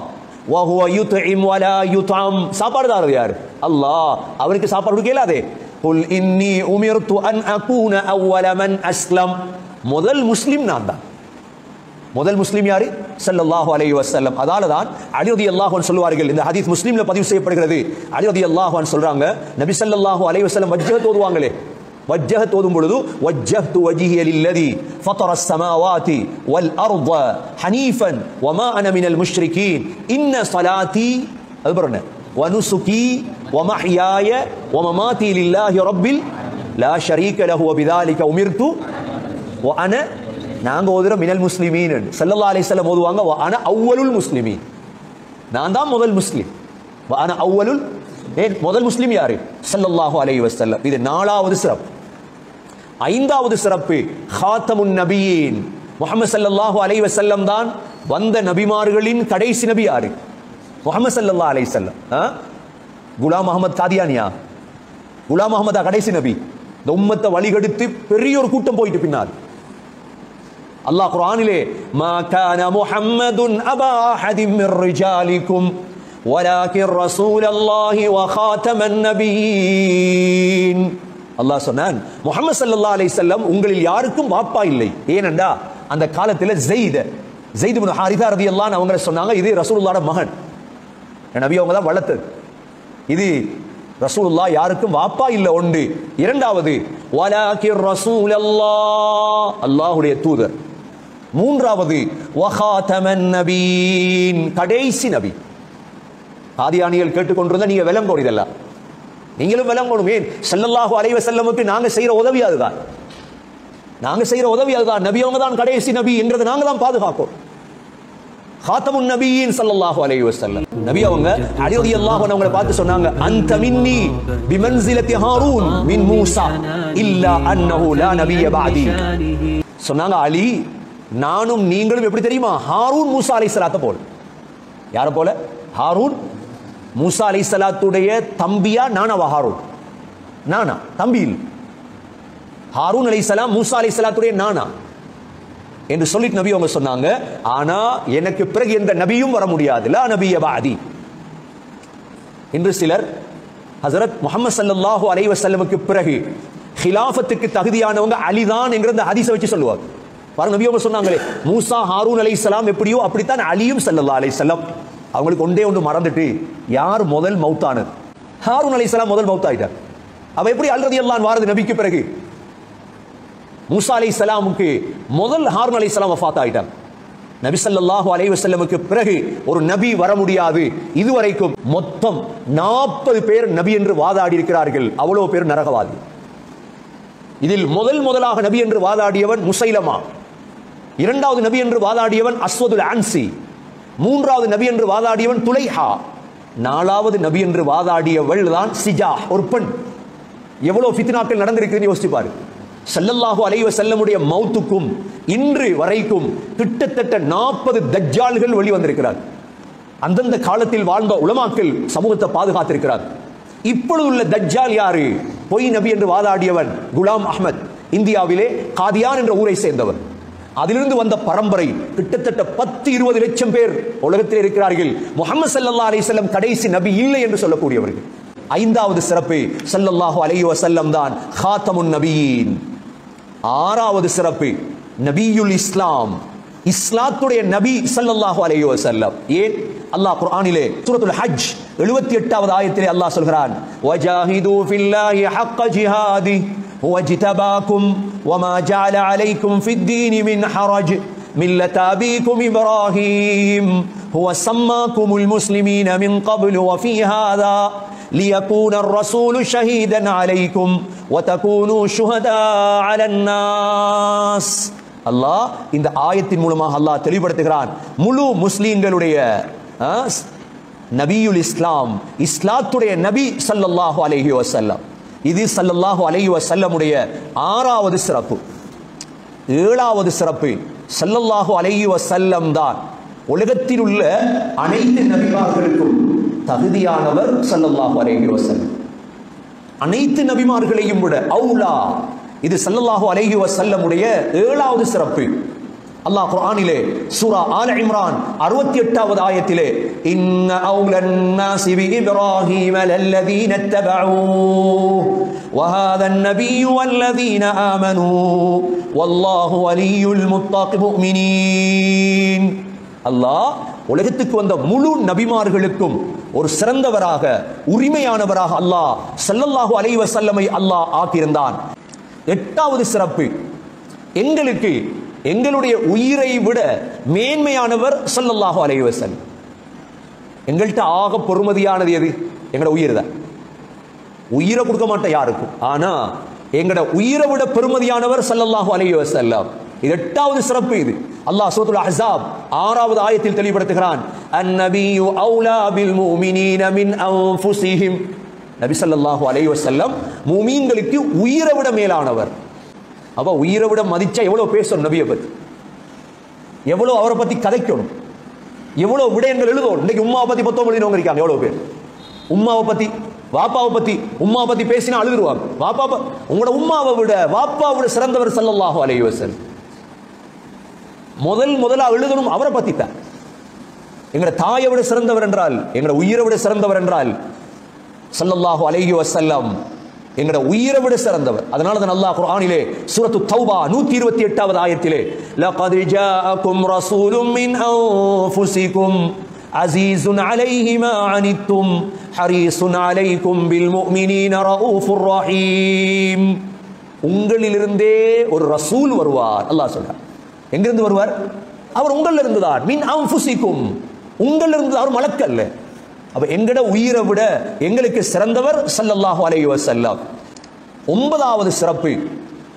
வஹுவ யுத்இம் வலா யுத்அம், சாப்பாடு தரது யாரு? அல்லாஹ். அவருக்கு சாப்பாடு கொடுக்கலாதே. குல் இன்னி உமிர்து அன் அகூன அவ்வல மன் அஸ்லம், முதல் முஸ்லிம் நான் தான். முதல் முஸ்லிம் யாரு? ஸல்லல்லாஹு அலைஹி வஸல்லம். அதால தான் அலி ரலியல்லாஹு அன்ஹு சொல்வார்கள், இந்த ஹதீஸ் முஸ்லிம்ல பதிவு செய்யப்படுகிறது. அலி ரலியல்லாஹு அன்ஹு சொல்றாங்க, நபி ஸல்லல்லாஹு அலைஹி வஸல்லம் வஜ்ஹத் ஓதுவாங்களே, வஜ்ஹத் ஓதும் பொழுது வஜ்ஜஹ்து வஜ்ஹிய லில்லதி ஃபதரஸ் ஸமாவாதி வல் அர்ض ஹனீஃபன் வமா அன மினல் முஷ்ரிகீன் இன்ன ஸலாத்தி அல்பரன வ நுசுகி வ மஹ்யாய வ மமாதி லில்லாஹி ரப்பில் லா ஷரீக லஹு வ பிதாலிக உமிர்து வ அன, நாங்க ஓதுற மினல் முஸ்லிமீன். ஸல்லல்லாஹு அலைஹி வஸல்லம் ஓதுவாங்க வ அன அவ்வலுல் முஸ்லிமீன், நான் தான் முதல் முஸ்லிம். வ அன அவ்வலுல், முதல் முஸ்லிம் யாரு? ஸல்லல்லாஹு அலைஹி வஸல்லம். இது 4வது சிறப்பு. 5வது சிறப்பு, ஹாத்தமுன் நபியீன், முஹம்மது ஸல்லல்லாஹு அலைஹி வஸல்லம் தான் வந்த நபிமார்களின் கடைசி நபி யாரு? முஹம்மது ஸல்லல்லாஹு அலைஹி வஸல்லம். குலாம் அஹ்மத் காதியானியா? குலாம் அஹ்மதா கடைசி நபி? இந்த உம்மத்தை வழிகெடுத்து பெரிய ஒரு கூட்டம் போயிட்டு பின்னால் அல்லாஹ் குர்ஆனிலே, மா கான முஹம்மதுன் அபா அஹதின் மிர் ரிஜாலிக்கும் வலாகின் ரசூலல்லாஹி வ காதமன் நபியீன். அல்லாஹ் சொன்னான், முஹம்மது ஸல்லல்லாஹு அலைஹி வஸல்லம் உங்களில் யாருக்கும் வாப்பா இல்லை. ஏனென்றா அந்த காலத்தில் ஸைத் இப்னு ஹாரிஸா ரலியல்லாஹு அன்ஹு அவங்க சொன்னாங்க, இது ரசூலுல்லாஹ்வோட மகன், நபி அவங்க தான் வளர்த்தது. இது ரசூலுல்லாஹ் யாருக்கும் வாப்பா இல்ல. ஒன்று. இரண்டாவது, வலாகின் ரசூலல்லாஹ், அல்லாஹ்வுடைய தூதர். மூன்றாவது, வ காதமன் நபியீன், கடைசி நபி. ஆதியானிகள் கேட்டுக்கொண்டிருந்தா நீங்க விளங்கணும், இதெல்லாம் நீங்களும் விளங்கணும். ஏன்? ஸல்லல்லாஹு அலைஹி வஸல்லமுக்கு நாங்க செய்யற உதவி அதுதான், நாங்க செய்யற உதவி அதுதான். நபி அவங்க தான் கடைசி நபி என்றதை நாங்க தான் பாதுகாப்போம். காத்தமுன் நபியீன் ஸல்லல்லாஹு அலைஹி வஸல்லம். நபி அவங்க அலி ரலியல்லாஹு அன்ஹு அவங்களை பார்த்து சொன்னாங்க, அன்த மின்னி பிமன்சிலத்தி ஹாரூன் மின் மூஸா இல்லா அன்னஹு லா நபிய பஅதி. சொன்னாங்க, அலி நானும் நீங்களும் எப்படி தெரியுமா? ஹாரூன் மூஸா அலைஹிஸ்ஸலாத்தை போல. யார போல? ஹாரூன் மூஸா அலைஹிஸ்ஸலாத்துடைய தம்பியா நானாவா? ஹாரூன் நானா? தம்பி. ஹாரூன் அலைஹிஸ்ஸலாம் மூஸா அலைஹிஸ்ஸலாத்துடைய நானா என்று சொல்லிட்டு நபி அவங்க சொன்னாங்க, ஆனா எனக்கு பிறகு எந்த நபியும் வர முடியாது, லா நபிய பஅதி. இன்று சிலர் ஹஜ்ரத் முஹம்மது ஸல்லல்லாஹு அலைஹி வஸல்லமுக்கு பிறகு ஹிலாஃபத்துக்கு தகுதியானவங்க அலிதான் என்கிற அந்த ஹதீஸை வச்சு சொல்லுவாங்க. பாருங்க, நபி அவங்க சொன்னாங்களே, மூஸா ஹாரூன் அலைஹிஸ்ஸலாம் எப்படியோ அப்படித்தான் அலியும் ஸல்லல்லாஹு அலைஹி வஸல்லம். அவங்களுக்கு ஒன்றே ஒன்று மறந்துட்டு, யார் முதல் மௌத்தானது? ஹாரூன் அலைஹிஸ்ஸலாம் முதல் மௌத்தாயிட்டார். அவ எப்படி அலி ரலியல்லாஹு அன்ஹு வாரது நபிக்கு பிறகு? மூஸா அலைஹிஸ்ஸலாமுக்கு முதல் ஹாரூன் அலைஹிஸ்ஸலாம் வஃபாத் ஆயிட்டார். நபி ஸல்லல்லாஹு அலைஹி வஸல்லமுக்கு பிறகு ஒரு நபி வர முடியாது. இதுவரைக்கும் மொத்தம் 40 பேர் நபி என்று வாதாடி இருக்கிறார்கள். அவ்வளவு பேர் நரகவாதி. இதில் முதலாக நபி என்று வாதாடியவன் முசைலமா. இரண்டாவது நபி என்று வாதாடியவன் அஸ்வதுல் அன்சி, மூன்றாவது நபி என்று வாதாடியவன் துலைஹா, நாலாவது நபி என்று வாதாடியவள் தான் சிஜா, ஒரு பெண். எவ்வளவு ஃபித்னாக்கள் நடந்திருக்குன்னு யோசிச்சு பாரு. ஸல்லல்லாஹு அலைஹி வஸல்லமுடைய மௌத்துக்கும் இன்று வரைக்கும் கிட்டத்தட்ட 40 தஜ்ஜால்கள் வெளிவந்திருக்கிறார். அந்தந்த காலத்தில் வாழ்ந்த உலமாக்கள் சமூகத்தை பாதுகாத்திருக்கிறார். இப்பொழுது உள்ள தஜ்ஜால் யாரு? பொய் நபி என்று வாதாடியவன் குலாம் அஹ்மத், இந்தியாவிலே காதியான் என்ற ஊரை சேர்ந்தவர். அதிலிருந்து வந்த பரம்பரை கிட்டத்தட்ட 10-20 லட்சம் பேர் உலகத்தில் இருக்கிறார்கள். முஹம்மது ஸல்லல்லாஹு அலைஹி வஸல்லம் கடைசி நபி இல்லை என்று சொல்லக்கூடியவர்கள். ஐந்தாவது சிறப்பு ஸல்லல்லாஹு அலைஹி வஸல்லம் தான் காத்தமுன் நபியீன். ஆறாவது சிறப்பு நபியுல் இஸ்லாம், இஸ்லாத்துடைய நபி ஸல்லல்லாஹு அலைஹி வஸல்லம். ஏன்? அல்லாஹ் குர்ஆனிலே சூரத்துல் ஹஜ் 78வது ஆயத்திலே அல்லாஹ் சொல்கிறான், வஜாஹிது ஃபில்லாஹி ஹக்க ஜிஹாதி வஜ்தபாக்கும் வமா ஜஅல அலைக்கும் ஃபித்தீனி மின் ஹரஜ் மில்லத அபீக்கும் இப்ராஹீம் ஹுவ ஸம்மாக்குமுல் முஸ்லிமீன மின் கப்லு வஃபீ ஹாதா ليكون الرسول شهيدا عليكم وتكونوا شهداء على الناس. அல்லாஹ் இந்த ஆயத்தின் மூலமாக அல்லாஹ் தெளிவுபடுத்துகிறான், முழு முஸ்லிம்களுடைய நபியுல் இஸ்லாம், இஸ்லாத்துடைய நபி ஸல்லல்லாஹு அலைஹி வஸல்லம். இது ஸல்லல்லாஹு அலைஹி வஸல்லமுடைய ஆறாவது சிறப்பு. ஏழாவது சிறப்பு ஸல்லல்லாஹு அலைஹி வஸல்லம் தான் உலகத்தில் உள்ள அனைத்து நபிமார்களுக்கும் தகுதியானவர் ஸல்லல்லாஹு அலைஹி வஸல்லம். அனைத்து நபிமார்களையும் விட அவுலா. இது ஸல்லல்லாஹு அலைஹி வஸல்லமுடைய ஏழாவது சிறப்பு. அல்லாஹ் குர்ஆனிலே சூரா ஆல இம்ரான் 68வது ஆயத்திலே இன்ன அவுலன் நாஸி பி இப்ராஹீம லல்லதீன தபஊஹு வஹாதன் நபிய்யு வல்லதீன ஆமனூ வல்லாஹு வலியுல் முத்தகின். அல்லாஹ் உலகத்துக்கு வந்த முழு நபிமார்களுக்கும் ஒரு சிறந்தவராக, உரிமையானவராக அல்லாஹ் ஸல்லல்லாஹு அலைஹி வஸல்லமை அல்லாஹ் ஆக்கியிருந்தான். எட்டாவது சிறப்பு, எங்களுக்கு எங்களுடைய உயிரை விட மேன்மையானவர் ஸல்லல்லாஹு அலைஹி வஸல்லம். எங்கள்கிட்ட ஆக பொறுமதியானது எது? எங்கட உயிர் தான். உயிரை கொடுக்க மாட்டேன் யாருக்கும், ஆனா எங்கட உயிரை விட பெருமதியானவர் ஸல்லல்லாஹு அலைஹி வஸல்லம். இது எட்டாவது சிறப்பு. இது அல்லாஹ் சூரத்துல் அஹ்ஸாப் 6வது ஆயத்தில் தெளிவுபடுத்துகிறான், அன்-நபியு அவுலா பில் முஃமினீன மின் அன்ஃபுஸிஹிம். நபி ஸல்லல்லாஹு அலைஹி வஸல்லம் முஃமின்களுக்கு உயிரை விட மேலானவர். அப்ப உயிரை விட மதிச்சா எவ்வளவு பேசணும் நபியை பத்தி, எவ்வளவு அவரை பத்தி கதைக்கணும், எவ்வளவு விடயங்கள் எழுதணும். இன்னைக்கு உம்மாவை பத்தி 10 எழுதினவங்க இருக்காங்க. எவ்வளவு பேர் உம்மாவை பத்தி, வாப்பாவை பத்தி, உம்மாவை பத்தி பேசினா அழுதுருவாங்க. வாப்பா, உங்களோட உம்மாவை விட வாப்பாவை விட சிறந்தவர் ஸல்லல்லாஹு அலைஹி வஸல்லம். முதலா எழுதணும் அவரை பத்தி தான். எங்கட தாயை விட சிறந்தவர் என்றால், எங்கட உயிரை விட சிறந்தவர் என்றால் ஸல்லல்லாஹு அலைஹி வஸல்லம் எங்கட உயிரை விட சிறந்தவர். அதனால தான் அல்லாஹ் குர்ஆனிலே சூரத்து தௌபா 128வது ஆயத்திலே லகத் ஜாஅக்கும் ரசூலும் மின் அன்ஃபுஸிக்கும் அஸீஸுன் அலைஹி மா அனித்தும் ஹரீஸுன் அலைக்கும் பில் முஃமினீன ரഊஃபுர் ரஹீம். உங்களிலிருந்தே ஒரு ரசூல் வருவார். அல்லாஹ் சொல்றார். எங்கிருந்து வருவார்? அவர் உங்களிலிருந்து தான். மின் அன்ஃபுஸிக்கும், உங்களிலிருந்து. அவர் மலக்கல்ல. அப்ப எங்கட உயிரை விட எங்களுக்கு சிறந்தவர் ஸல்லல்லாஹு அலைஹி வஸல்லம். 9வது சிறப்பு,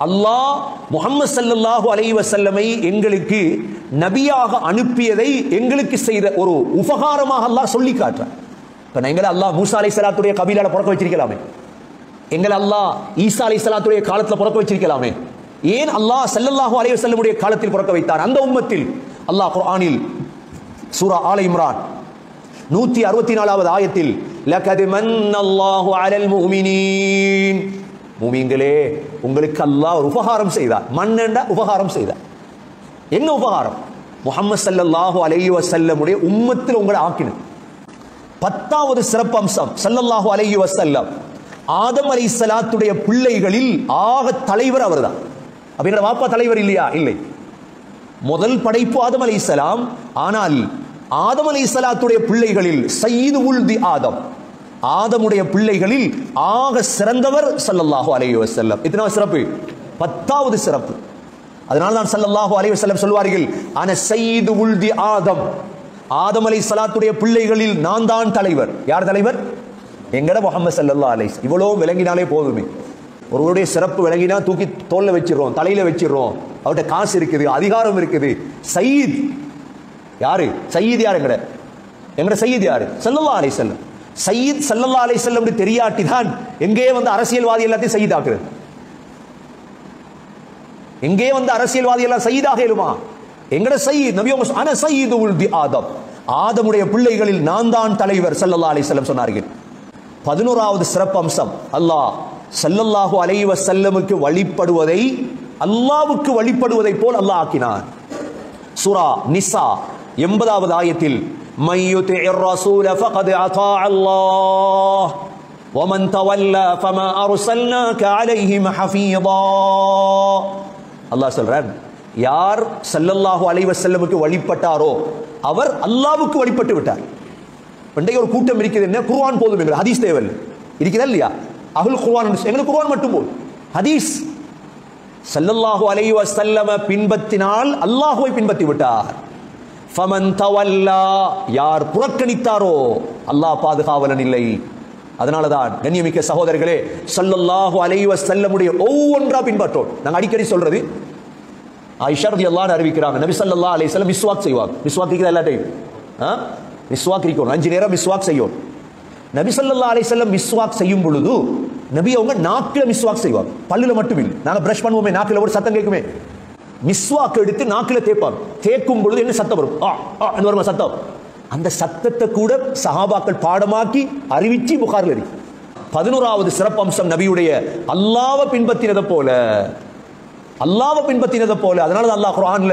அல்லாஹ் முஹம்மது ஸல்லல்லாஹு அலைஹி வஸல்லமை எங்களுக்கு நபியாக அனுப்பியதை எங்களுக்கு செய்த ஒரு உபகாரமாக அல்லாஹ் சொல்லி காட்டுறார். இப்ப எங்களை அல்லாஹ் மூசா அலைஹிஸ்ஸலாத்துடைய கபீலால பிறக்க வச்சிருக்கலாமே, எங்களை அல்லாஹ் ஈசா அலைஹிஸ்ஸலாத்துடைய காலத்துல பிறக்க வச்சிருக்கலாமே. ஏன் அல்லாஹ் ஸல்லல்லாஹு அலைஹி வஸல்லமுடைய காலத்தில் பிறக்க வைத்தார்? அந்த உம்மத்தில் அல்லாஹ் குர்ஆனில் சூரா ஆல இம்ரான் 164வது ஆயத்தில் லகத் மன்னல்லாஹு அலல் முஃமினீன், முஃமின்களே உங்களுக்கு அல்லாஹ் ஒரு உபகாரம் செய்தார். மன்னண்டா உபகாரம் செய்தார். என்ன உபகாரம்? முஹம்மது ஸல்லல்லாஹு அலைஹி வஸல்லமுடைய உம்மத்தில் உங்களை ஆக்கினார். 10வது சிறப்பு அம்சம் ஸல்லல்லாஹு அலைஹி வஸல்லம் ஆதம் அலைஹிஸ்ஸலாத்துடைய பிள்ளைகளில் ஆக தலைவர் அவர்தான். அப்ப எங்கட வாப்பா தலைவர் இல்லையா? இல்லை. முதல் படைப்பு ஆதம் அலைஹிஸ்ஸலாம். ஆனால் ஆதம் அலைஹிஸ்ஸலாத்துடைய பிள்ளைகளில் சய்யிது உல்தி ஆதம், ஆதமுடைய பிள்ளைகளில் ஆக சிறந்தவர் ஸல்லல்லாஹு அலைஹி வஸல்லம். இத்தனை சிறப்பு, 10வது சிறப்பு. அதனால தான் ஸல்லல்லாஹு அலைஹி வஸல்லம் சொல்வார்கள், அன சய்யிது உல்தி ஆதம், ஆதம் அலைஹிஸ்ஸலாத்துடைய பிள்ளைகளில் நான் தான் தலைவர். யார் தலைவர்? எங்கட முஹம்மது ஸல்லல்லாஹு அலைஹி வஸல்லம். இவ்வளவு விளங்கினாலே போதுமே. ஒருவருடைய சிறப்பு விளங்கினா தூக்கி தோல்ல வச்சிடறோம், தலையில வச்சிடறோம். அவர்கிட்ட காசு இருக்குது, அதிகாரம் இருக்குது. சயீத் யாரு? சயீத் யாரு? எங்கட சயீத் யாரு? ஸல்லல்லாஹு அலைஹி வஸல்லம். சயீத் ஸல்லல்லாஹு அலைஹி வஸல்லம் தெரியாட்டி தான் எங்கே வந்து அரசியல்வாதி எல்லாத்தையும் சயீத் ஆக்குறது. எங்கே வந்து அரசியல்வாதி எல்லாம் சயீதாக இயலுமா? எங்கட சயீத் நபி அவங்க அன சயீது உல்தி ஆதம், ஆதமுடைய பிள்ளைகளில் நான் தான் தலைவர் ஸல்லல்லாஹு அலைஹி வஸல்லம் சொன்னார்கள். 11வது சிறப்பு அம்சம், அல்லாஹ் ஸல்லல்லாஹு அலைஹி வஸல்லமுக்கு வழிபடுவதை அல்லாஹ்வுக்கு வழிபடுவதை போல் அல்லாஹ் ஆக்கினான். சூரா நிசா 80வது ஆயத்தில் من يطع الرسول فقد اطاع الله ومن تولى فما ارسلناك عليهم حفيظا. அல்லாஹ் சொல்றான், யார் ஸல்லல்லாஹு அலைஹி வஸல்லமுக்கு வழிபட்டாரோ அவர் அல்லாஹ்வுக்கு வழிபட்டு விட்டார். பண்டைய ஒரு கூட்டம் இருக்குது, என்ன குர்ஆன் போதும் எங்களுக்கு, ஹதீஸ் தேவையில்லை. இருக்குதா இல்லையா? அஹ்லுல் குர்ஆன், எங்களுக்கு குர்ஆன் மட்டும் போதும். ஹதீஸ் ஸல்லல்லாஹு அலைஹி வஸல்லம் பின்பற்றினால் அல்லாஹ்வை பின்பற்றி விட்டார். ஃபமன் தவல்லா, யார் புறக்கணித்தாரோ அல்லாஹ் பாதுகாவலன் இல்லை. அதனால தான் கண்ணியமிக்க சகோதரர்களே, ஸல்லல்லாஹு அலைஹி வஸல்லமுடைய ஒவ்வொன்றா பின்பற்றோம். நாங்கள் அடிக்கடி சொல்றது, ஆயிஷா ரலியல்லாஹு அன்ஹா அறிவிக்கிறாங்க, நபி ஸல்லல்லாஹு அலைஹி வஸல்லம் மிஸ்வாக் செய்வாங்க. மிஸ்வாக் இருக்கிற எல்லா டைம் மிஸ்வாக் இருக்கணும், 5 நேரம் மிஸ்வாக் செய்யும். நபி ஸல்லல்லாஹு அலைஹி வஸல்லம் மிஸ்வாக் செய்யும் பொழுது நபி அவங்க நாக்கில மிஸ்வாக் செய்வாங்க, பல்லுல மட்டும் இல்லை. நாங்க பிரஷ் பண்ணுவோமே, நாக்கில ஒரு சத்தம் கேட்குமே, மிஸ்வாக் எடுத்து நாக்கில தேய்ப்பாங்க. தேய்க்கும் பொழுது என்ன சத்தம் வரும்? வருமா சத்தம்? அந்த சத்தத்தை கூட சஹாபாக்கள் பாடமாக்கி அறிவிச்சு புகாரில் இருக்கு. 11வது சிறப்பு அம்சம் நபியுடைய அல்லாஹ்வை பின்பற்றினதை போல, அல்லாஹ்வை பின்பற்றினதை போல. அதனால தான் அல்லாஹ் குர்ஆன்ல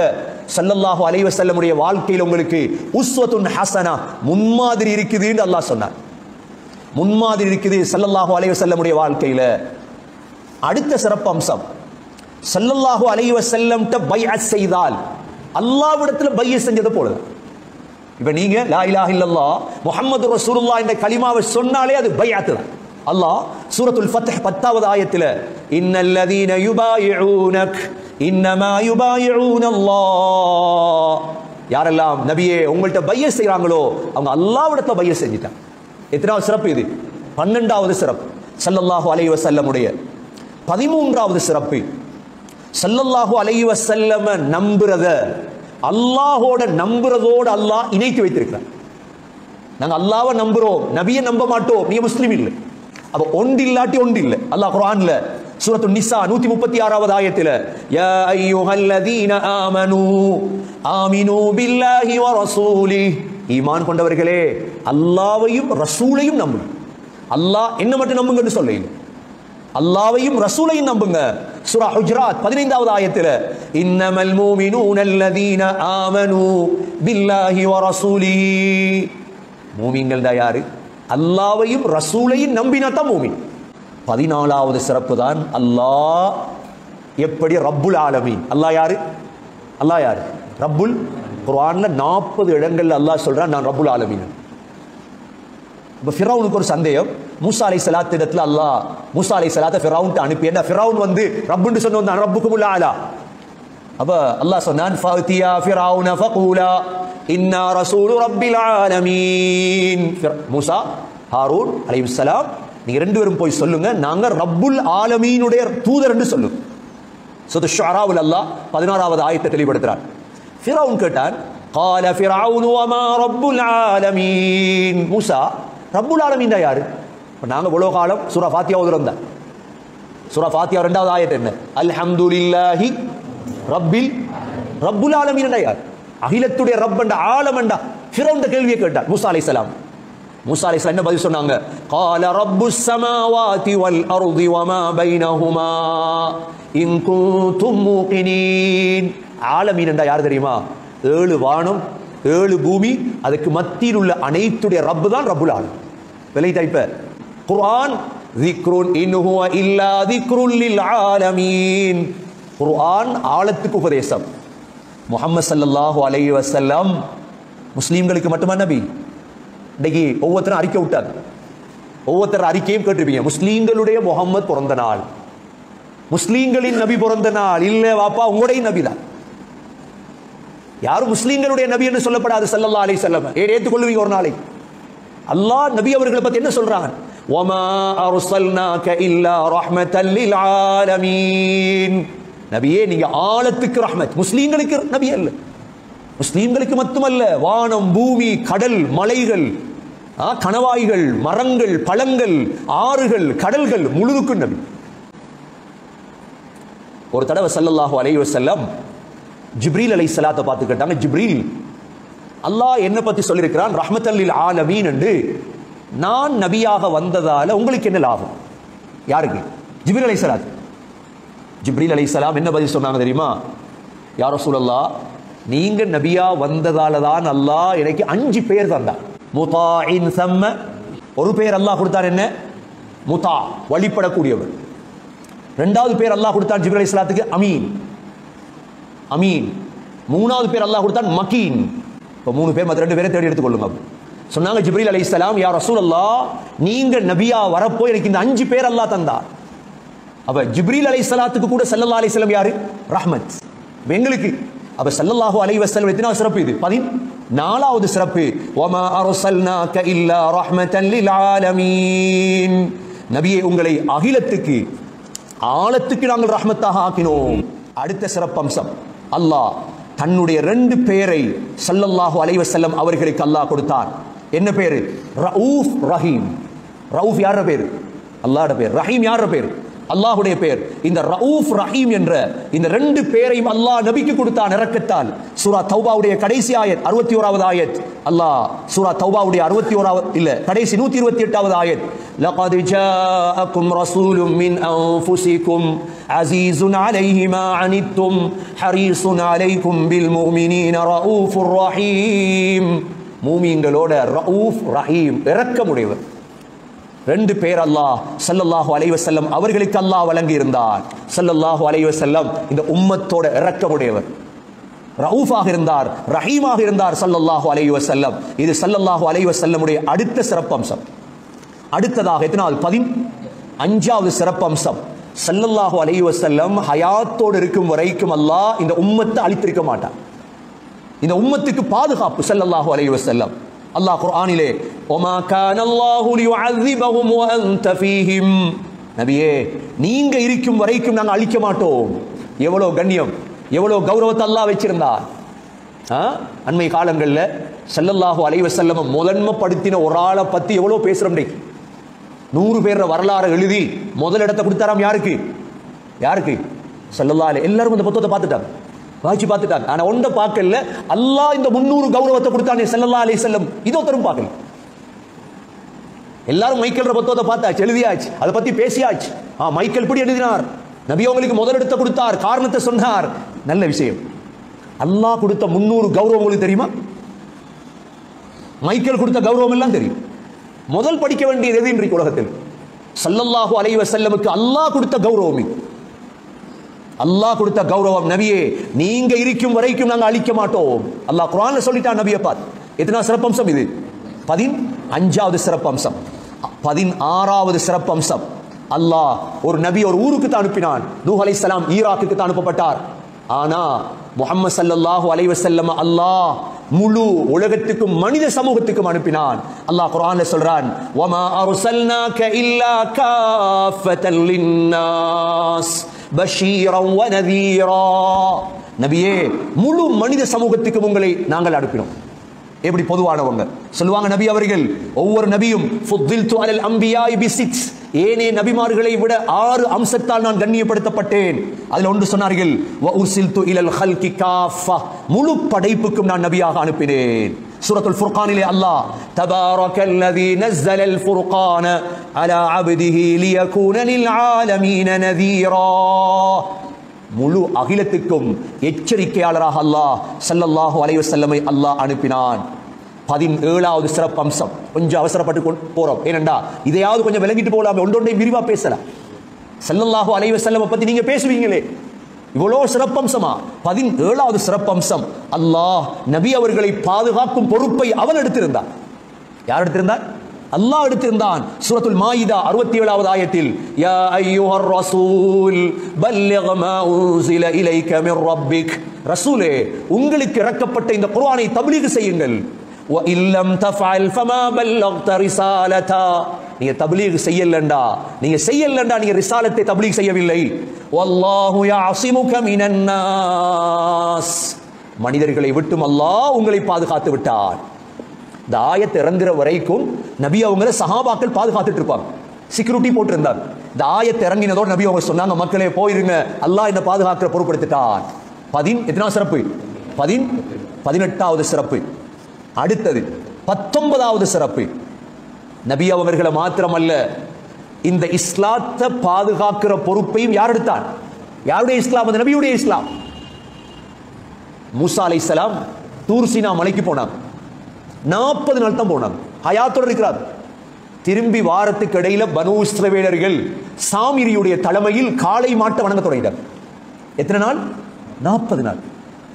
ஸல்லல்லாஹு அலைஹி வஸல்லமுடைய வாழ்க்கையில் உங்களுக்கு உஸ்வத்துன் ஹஸனா, முன்மாதிரி இருக்குதுன்னு அல்லாஹ் சொன்னார். முன்மாதிரி இருக்குது ஸல்லல்லாஹு அலைஹி வஸல்லமுடைய வாழ்க்கையில. அடுத்த சிறப்பு அம்சம், ஸல்லல்லாஹு அலைஹி வஸல்லம் பைஅத் செய்தால் அல்லாஹ்விடத்துல பைஅத் செஞ்சது போல. இப்ப நீங்க லா இலாஹ இல்லல்லாஹ் முஹம்மது ரசூலுல்லாஹ் என்ற கலிமாவை சொன்னாலே அது பைஅத் தான். அல்லாஹ் சூரத்துல் ஃபத்ஹ் 10வது ஆயத்துல இன்னல்லதீன யுபாயிஊனக் இன்னமா யுபாயிஊனல்லாஹ், யாரெல்லாம் நபியே உங்கள்ட்ட பைஅத் செய்றாங்களோ அவங்க அல்லாஹ்விடத்துல பைஅத் செஞ்சிட்டாங்க. எத்தனாவது சிறப்பு இது? 12வது சிறப்பு. ஸல்லல்லாஹு அலைஹி வஸல்லமுடைய 13வது சிறப்பு, ஸல்லல்லாஹு அலைஹி வஸல்லம் நம்புறத அல்லாஹோட நம்புறதோடு அல்லாஹ் இணைத்து வைத்திருக்கிறார். நாங்க அல்லாஹ்வை நம்புறோம், நபியை நம்ப மாட்டோம், நீங்க முஸ்லிம் இல்லை. அப்ப ஒன்று இல்லாட்டி ஒன்று இல்லை. அல்லாஹ் குர்ஆன்ல சூரத்து நிசா 136வது ஆயத்துல யா அய்யுஹல்லதீன ஆமனூ ஆமினூ பில்லாஹி வ ரசூலிஹி, ஈமான் கொண்டவர்களே அல்லாஹ்வையும் ரசூலையும் நம்புங்க. அல்லாஹ் என்ன மட்டும் நம்புங்கன்னு சொல்ல இல்லை, அல்லாஹ்வையும் ரசூலையும் நம்புங்க. சூரா ஹுஜராத் 15வது ஆயத்துல இன்னமல் மூமினூன அல்லதீன ஆமனூ பில்லாஹி வ ரசூலிஹி, மூமின்கள் தான் யாரு? அல்லாஹ்வையும் ரசூலையும் நம்பினா தான் மூமின். 14வது சிறப்பு தான் அல்லாஹ் எப்படி ரப்புல் ஆலமீன். அல்லாஹ் யாரு? அல்லாஹ் யாரு? ரப்புல். குர்ஆன்ல 40 இடங்கள்ல அல்லாஹ் சொல்றான் நான் ரப்புல் ஆலமீன். இப்ப ஃபிரௌனுக்கு ஒரு சந்தேகம், மூசா அலைஹிஸ்ஸலாத்து இடத்துல அல்லாஹ் மூசா அலைஹிஸ்ஸலாத்தை ஃபிரௌன்ட்ட அனுப்பி, என்ன ஃபிரௌன் வந்து ரப்புன்னு சொன்ன வந்தான், ரப்புக்குமுல் ஆலா. அப்ப அல்லாஹ் சொன்னான் ஃபஅதியா ஃபிரௌன ஃபகூலா இன்னா ரசூலு ரப்பில் ஆலமீன். மூசா ஹாரூன் அலைஹிஸ்ஸலாம் நீங்க ரெண்டு பேரும் போய் சொல்லுங்க நாங்க ரப்புல் ஆலமீனுடைய தூதர் என்று சொல்லுங்க. சூரத்து ஷுஅராவில் அல்லாஹ் 16வது ஆயத்தை தெளிவுபடுத்துறான். ஃபிரௌன் கேட்டான் قال فرعون وما رب العالمين, மூசா ரப்புல் ஆலமீன் தான் யாரு? நாங்க இவ்வளவு காலம் சூரா ஃபாத்தியா ஓதுறோம் தான். சூரா ஃபாத்தியா 2வது ஆயத்து என்ன? அல்ஹம்துலில்லாஹி ரப்புல் ஆலமீன் யார்? அகிலத்துடைய ரப் என்ற ஆலம் என்றா ஃபிரௌன் கேள்வியை கேட்டார் மூசா அலைஹிஸ்ஸலாம். மூசா அலைஹிஸ்ஸலாம் என்ன பதில் சொன்னாங்க? قال رب السماوات والارض وما بينهما ان كنتم موقنين. ஆலமீன் என்றா யார் தெரியுமா? 7 வானம் 7 பூமி அதுக்கு மத்தியில் உள்ள அனைத்துடைய ரப்பு தான் ரப்புல் ஆலமீன். விளையாட்ட இப்ப குர்ஆன் ذிக்ருன் இன் ஹுவ இல்லா ذிக்ருல் லில் ஆலமீன். குர்ஆன் ஆலத்துக்கு உபதேசம். முஹம்மது ஸல்லல்லாஹு அலைஹி வஸல்லம் முஸ்லிம்களுக்கு மட்டுமா நபி? இன்னைக்கு ஒவ்வொருத்தரும் அறிக்கை விட்டார், ஒவ்வொருத்தர் அறிக்கையும் கேட்டிருப்பீங்க. முஸ்லீம்களுடைய முகம்மது பிறந்த நாள், முஸ்லீம்களின் நபி பிறந்த நாள். இல்ல வாப்பா உங்களுடைய நபி தான். யாரும் முஸ்லீம்களுடைய நபி என்று சொல்லப்படாது ஸல்லல்லாஹு அலைஹி வஸல்லம். ஏற்றுக்கொள்வீங்க ஒரு நாளை. அல்லாஹ் நபி அவர்களை பத்தி என்ன சொல்றாங்க? வமா அர்ஸல்னாக இல்லா ரஹ்மத்தல் லில் ஆலமீன். நபியே நீங்க ஆலத்துக்கு ரஹ்மத், முஸ்லிம்களுக்கு நபி அல்ல, முஸ்லிம்களுக்கு மட்டுமல்ல, வானம் பூமி கடல் மலைகள் கணவாய்கள் மரங்கள் பழங்கள் ஆறுகள் கடல்கள் முழுதுக்கும் நபி. ஒரு தடவை ஸல்லல்லாஹு அலைஹி வஸல்லம் ஜிப்ரீல் அலைஹிஸ்ஸலாத்தை பார்த்து கேட்டாங்க, ஜிப்ரீல், அல்லாஹ் என்ன பத்தி சொல்லியிருக்கிறான் ரஹ்மத்தல் லில் ஆலமீன் என்று, நான் நபியாக வந்ததால உங்களுக்கு என்ன லாபம்? யாருக்கு? ஜிப்ரீல் அலைஹிஸ்ஸலாம். ஜிப்ரீல் அலைஹிஸ்ஸலாம் என்ன பதில் சொன்னாங்க தெரியுமா? யா ரசூலல்லாஹ், நீங்க நபியா வந்ததால தான் அல்லாஹ் எனக்கு 5 பேர் தந்தான். முதாஇன் சம்ம, ஒரு பேர் அல்லாஹ் கொடுத்தார், என்ன? முதா, வழிபடக்கூடியவர். இரண்டாவது பேர் அல்லாஹ் கொடுத்தான் ஜிப்ரீல் அலைஹிஸ்ஸலாத்துக்கு, அமீன். அமீன். மூணாவது பேர் அல்லாஹ் கொடுத்தான் மக்கீன். இப்போ 3 பேர், மற்ற 2 பேரை தேடி எடுத்துக்கொள்ளுங்க. சொன்னாங்க ஜிப்ரீல் அலைஹிஸ்ஸலாம், யா ரசூலல்லாஹ், நீங்க நபியா வரப்போ எனக்கு இந்த 5 பேர் அல்லாஹ் தந்தார். அப்ப ஜிப்ரீல் அலைஹிஸ்ஸலாத்துக்கு கூட ஸல்லல்லாஹு அலைஹி வஸல்லம் யாரு? ரஹ்மத். எங்களுக்கு அப்ப ஸல்லல்லாஹு அலைஹி வஸல்லம் எத்தனாவது சிறப்பு இது? 14வது சிறப்பு. வமா அர்ஸல்னாக இல்லா ரஹ்மத்தல் லில் ஆலமீன். நபியே உங்களை அகிலத்துக்கு ஆலத்துக்கு நாங்கள் ரஹ்மத்தாக ஆக்கினோம். அடுத்த சிறப்பம்சம், அல்லாஹ் தன்னுடைய 2 பெயரை ஸல்லல்லாஹு அலைஹி வஸல்லம் அவர்களுக்கு அல்லாஹ் கொடுத்தார். என்ன பேரு? ரഊஃப் ரஹீம். ரഊஃப் யார பேரு? அல்லாஹ்வுடைய பேர். ரஹீம் யார பேர்? அல்லாஹ்வுடைய பேர். இந்த ரഊஃப் ரஹீம் என்ற இந்த 2 பெயரையும் அல்லாஹ் நபிக்கு கொடுத்தான் இரக்கத்தால். சூரா தௌபாவுடைய கடைசி ஆயத் 61வது ஆயத். அல்லாஹ் சூரா தௌபாவுடைய 61வது இல்ல கடைசி 128வது ஆயத், லகத் ஜாஅக்கும் ரசூலும் மின் அன்ஃபுசிக்கும் அஸீஸுன் அலைஹி மா அனித்தும் ஹரீஸுன் அலைக்கும் பில் முஃமினீன ரഊஃபுர் ரஹீம். மூமின்களோட ரഊஃப் ரஹீம், இரக்கமுடையவர். 2 பேர் அல்லாஹ் ஸல்லல்லாஹு அலைஹி வஸல்லம் அவர்களுக்கு அல்லாஹ் வழங்கி இருந்தார். ஸல்லல்லாஹு அலைஹி வஸல்லம் இந்த உம்மத்தோட இரக்கமுடையவர், ரഊஃபாக இருந்தார், ரஹீமாக இருந்தார் ஸல்லல்லாஹு அலைஹி வஸல்லம். இது ஸல்லல்லாஹு அலைஹி வஸல்லமுடைய அடுத்த சிறப்பம்சம். அடுத்ததாக எத்தனாவது? 15வது சிறப்பம்சம். ஸல்லல்லாஹு அலைஹி வஸல்லம் ஹயாத்தோடு இருக்கும் வரைக்கும் அல்லாஹ் இந்த உம்மத்தை அழித்திருக்க மாட்டார். இந்த உம்மத்துக்கு பாதுகாப்பு ஸல்லல்லாஹு அலைஹி வஸல்லம். அல்லாஹ் குர்ஆனிலே வமா கான அல்லாஹு லியுஅذிபஹும் வ அன்த ஃபீஹிம், நபியே நீங்க இருக்கும் வரைக்கும் நாங்கள் அழிக்க மாட்டோம். எவ்வளவு கண்ணியம், எவ்வளவு கௌரவத்தை அல்லாஹ் வச்சிருந்தார். அண்மை காலங்களில் ஸல்லல்லாஹு அலைஹி வஸல்லம் முதன்மைப்படுத்தின ஒரு ஆளை பத்தி எவ்வளவு பேசுறோம். 100 பேர் வரலாறு எழுதி முதல் இடத்தை கொடுத்தாராம். யாருக்கு? யாருக்கு? ஸல்லல்லாஹு அலைஹி. எல்லாரும் இந்த புத்தகத்தை பார்த்துட்டாங்க, வாய்ச்சி பார்த்துட்டாங்க. ஆனா ஒன்றை பார்க்கல, அல்லாஹ் இந்த 300 கௌரவத்தை கொடுத்தானே ஸல்லல்லாஹு அலைஹி வஸல்லம், இதோ தரும் பார்க்கல. எல்லாரும் மைக்கேல் புத்தகத்தை பார்த்தாச்சு, எழுதியாச்சு, அதை பத்தி பேசியாச்சு. மைக்கேல் இப்படி எழுதினார், நபி அவங்களுக்கு முதலிடத்தை கொடுத்தார், காரணத்தை சொன்னார். நல்ல விஷயம். அல்லாஹ் கொடுத்த 300 கௌரவம் உங்களுக்கு தெரியுமா? மைக்கேல் கொடுத்த கௌரவம் எல்லாம் தெரியும். முதல் படிக்க வேண்டியது எது இன்றைக்கு உலகத்தில்? ஸல்லல்லாஹு அலைஹி வஸல்லமுக்கு அல்லாஹ் கொடுத்த கௌரவம். அல்லாஹ் கொடுத்த கௌரவம். நபியே நீங்க இருக்கும் வரைக்கும் நாங்கள் அழிக்க மாட்டோம். அல்லாஹ் குர்ஆன்ல சொல்லிட்டான் நபியை பார்த்து. எத்தனை சிறப்பம்சம் இது? 15வது சிறப்பம்சம். 16வது சிறப்பம்சம், அல்லாஹ் ஒரு நபி ஒரு ஊருக்கு தான் அனுப்பினான். நூஹ் அலைஹிஸ்ஸலாம் ஈராக்குக்கு தான் அனுப்பப்பட்டார். ஆனா முஹம்மது ஸல்லல்லாஹு அலைஹி வஸல்லம் அல்லாஹ் முழு உலகத்துக்கும் மனித சமூகத்துக்கும் அனுப்பினான். அல்லாஹ் குர்ஆன்ல சொல்றான், வமா அர்ஸல்னாக இல்லா காஃபத்தல் லின்னாஸ் பஷீரன் வ நதீரா. நபியே முழு மனித சமூகத்துக்கும் உங்களை நாங்கள் அனுப்பினோம். எப்படி? பொதுவானவங்க சொல்லுவாங்க நபி அவர்கள், ஒவ்வொரு நபியும் ஃபுத்தில்து அலல் அன்பியாஇ பி6, ஏனே நபிமார்களை விட 6 அம்சத்தால் நான் கண்ணியப்படுத்தப்பட்டேன். அதில் ஒன்று சொன்னார்கள், வ உர்சில்து இலல் ஹல்கி காஃபா, முழு படைப்புக்கும் நான் நபியாக அனுப்பினேன். சூரத்துல் ஃபுர்கானிலே அல்லாஹ் தபாரக்கல்லதி நஸ்ஸலல் ஃபுர்கான அலா அப்திஹி லியகூன லில் ஆலமீன நதீரா, முழு அகிலத்துக்கும் எச்சரிக்கையாளராக அல்லாஹ் ஸல்லல்லாஹு அலைஹி வஸல்லமை அல்லாஹ் அனுப்பினான். 17வது சிறப்பம்சம். கொஞ்சம் அவசரப்பட்டு போறோம், ஏனென்றா இதையாவது கொஞ்சம் விளங்கிட்டு போகலாம், ஒன்றொன்றை விரிவா பேசலாம். ஸல்லல்லாஹு அலைஹி வஸல்லம் பத்தி நீங்க பேசுவீங்களே, இவ்வளோ சிறப்பம்சமா? 17வது சிறப்பம்சம், அல்லாஹ் நபி அவர்களை பாதுகாக்கும் பொறுப்பை அவன் எடுத்திருந்தான். யார் எடுத்திருந்தார்? அல்லாஹ் எடுத்திருந்தான். சூரத்துல் மாயிதா 67வது ஆயத்தில், யா அய்யுஹர் ரசூல் பல்லிக் மா உன்ஸில இலைக மிர் ரப்பிக், ரசூலே உங்களுக்கு இறக்கப்பட்ட இந்த குர்ஆனை தப்லீக் செய்யுங்கள். வ இல்லம் தஃஅல் ஃபமா பல்லக்த ரிசாலதா, நீங்க தப்லீக் செய்யலண்டா, நீங்க ரிசாலத்தை தப்லீக் செய்யவில்லை. வல்லாஹு யஅஸிமுக மினன் நாஸ், மனிதர்களை விட்டும் அல்லாஹ் உங்களை பாதுகாத்து விட்டார். இந்த ஆயத்தை இறங்குற வரைக்கும் நபி அவங்களை சஹாபாக்கள் பாதுகாத்துட்டு இருப்பாங்க, செக்யூரிட்டி போட்டு இருந்தாங்க. இந்த ஆயத்தை இறங்கினதோட நபி அவங்க சொன்னாங்க, மக்களே போயிருங்க, அல்லாஹ் என்ன பாதுகாக்கிற பொறுப்படுத்திட்டான். எத்தனாவது சிறப்பு? 18வது சிறப்பு. அடுத்தது 19வது சிறப்பு. நபி அவர்களை மாத்திரமல்ல, இந்த இஸ்லாத்தை பாதுகாக்கிற பொறுப்பையும் யார் எடுத்தான்? யாருடைய இஸ்லாம்? அந்த நபியுடைய இஸ்லாம். மூசா அலைஹிஸ்ஸலாம் தூர் சீனா மலைக்கு போனாங்க. 40 நாள் தான் போனாங்க, ஹயாத்தோடு இருக்கிறார். திரும்பி வாரத்துக்கு இடையில பனு இஸ்ரவேலர்கள் சாமிரியுடைய தலைமையில் காளை மாட்டை வணங்க தொடங்கினார். எத்தனை நாள்? 40 நாள்.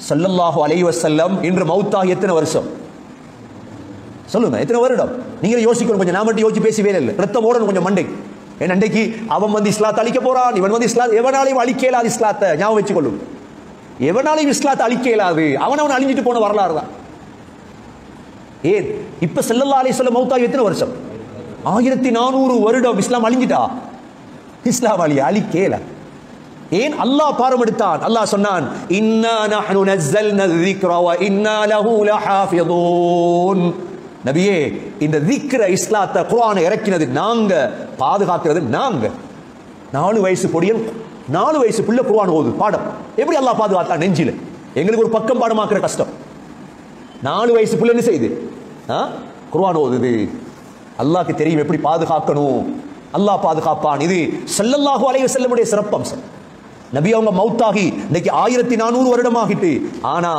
ஸல்லல்லாஹு அலைஹி வஸல்லம் இன்று மௌத்தாகி எத்தனை வருஷம் சொல்லுங்க? எத்தனை வருடம்? நீங்க யோசிக்கணும் கொஞ்சம். நான் மட்டும் யோசிச்சு பேசி வேலை இல்லை, ரத்தம் ஓடணும் கொஞ்சம் மண்டை. ஏன் அன்றைக்கு அவன் வந்து இஸ்லாத்தை அழிக்க போறான், இவன் வந்து இஸ்லாம் எவனாலையும் அழிக்க இயலாது. இஸ்லாத்தை ஞாபகம் வச்சுக்கொள்ளும், எவனாலையும் இஸ்லாத்தை அழிக்க இயலாது. அவன் அழிஞ்சிட்டு போன வரலாறு தான். ஏன் இப்ப ஸல்லல்லாஹு அலைஹி வஸல்லம் மௌத்தாகி எத்தனை வருஷம்? 1400 வருடம். இஸ்லாம் அழிஞ்சிட்டா? இஸ்லாம் அழிக்கல. ஏன்? அல்லாஹ் பாரம் எடுத்தான். அல்லாஹ் சொன்னான், இன்னா நஹ்னு நஸ்ஸல்னா ذிக்ர வ இன்னா லஹு லஹாஃபிதூன். நபியே, இந்த ذிக்ர இஸ்லாத்தை குர்ஆனை இறக்கினது நாங்க, பாதுகாக்கிறது நாங்க. 4 வயசு பொடியன், 4 வயசு பிள்ளை குர்ஆன் ஓது பாடம். எப்படி அல்லாஹ் பாதுகாத்தான் நெஞ்சில? எங்களுக்கு ஒரு பக்கம் பாடமாக்குற கஷ்டம். 4 வயசு பிள்ளை என்ன செய்யுது? குர்ஆன் ஓதுது. அல்லாஹ்க்கு தெரியும் எப்படி பாதுகாக்கணும். அல்லாஹ் பாதுகாப்பான். இது ஸல்லல்லாஹு அலைஹி வஸல்லமுடைய சிறப்பம்சம். நபி அவங்க மௌத்தாகி இன்னைக்கு 1400 வருடமாகிட்டு, ஆனா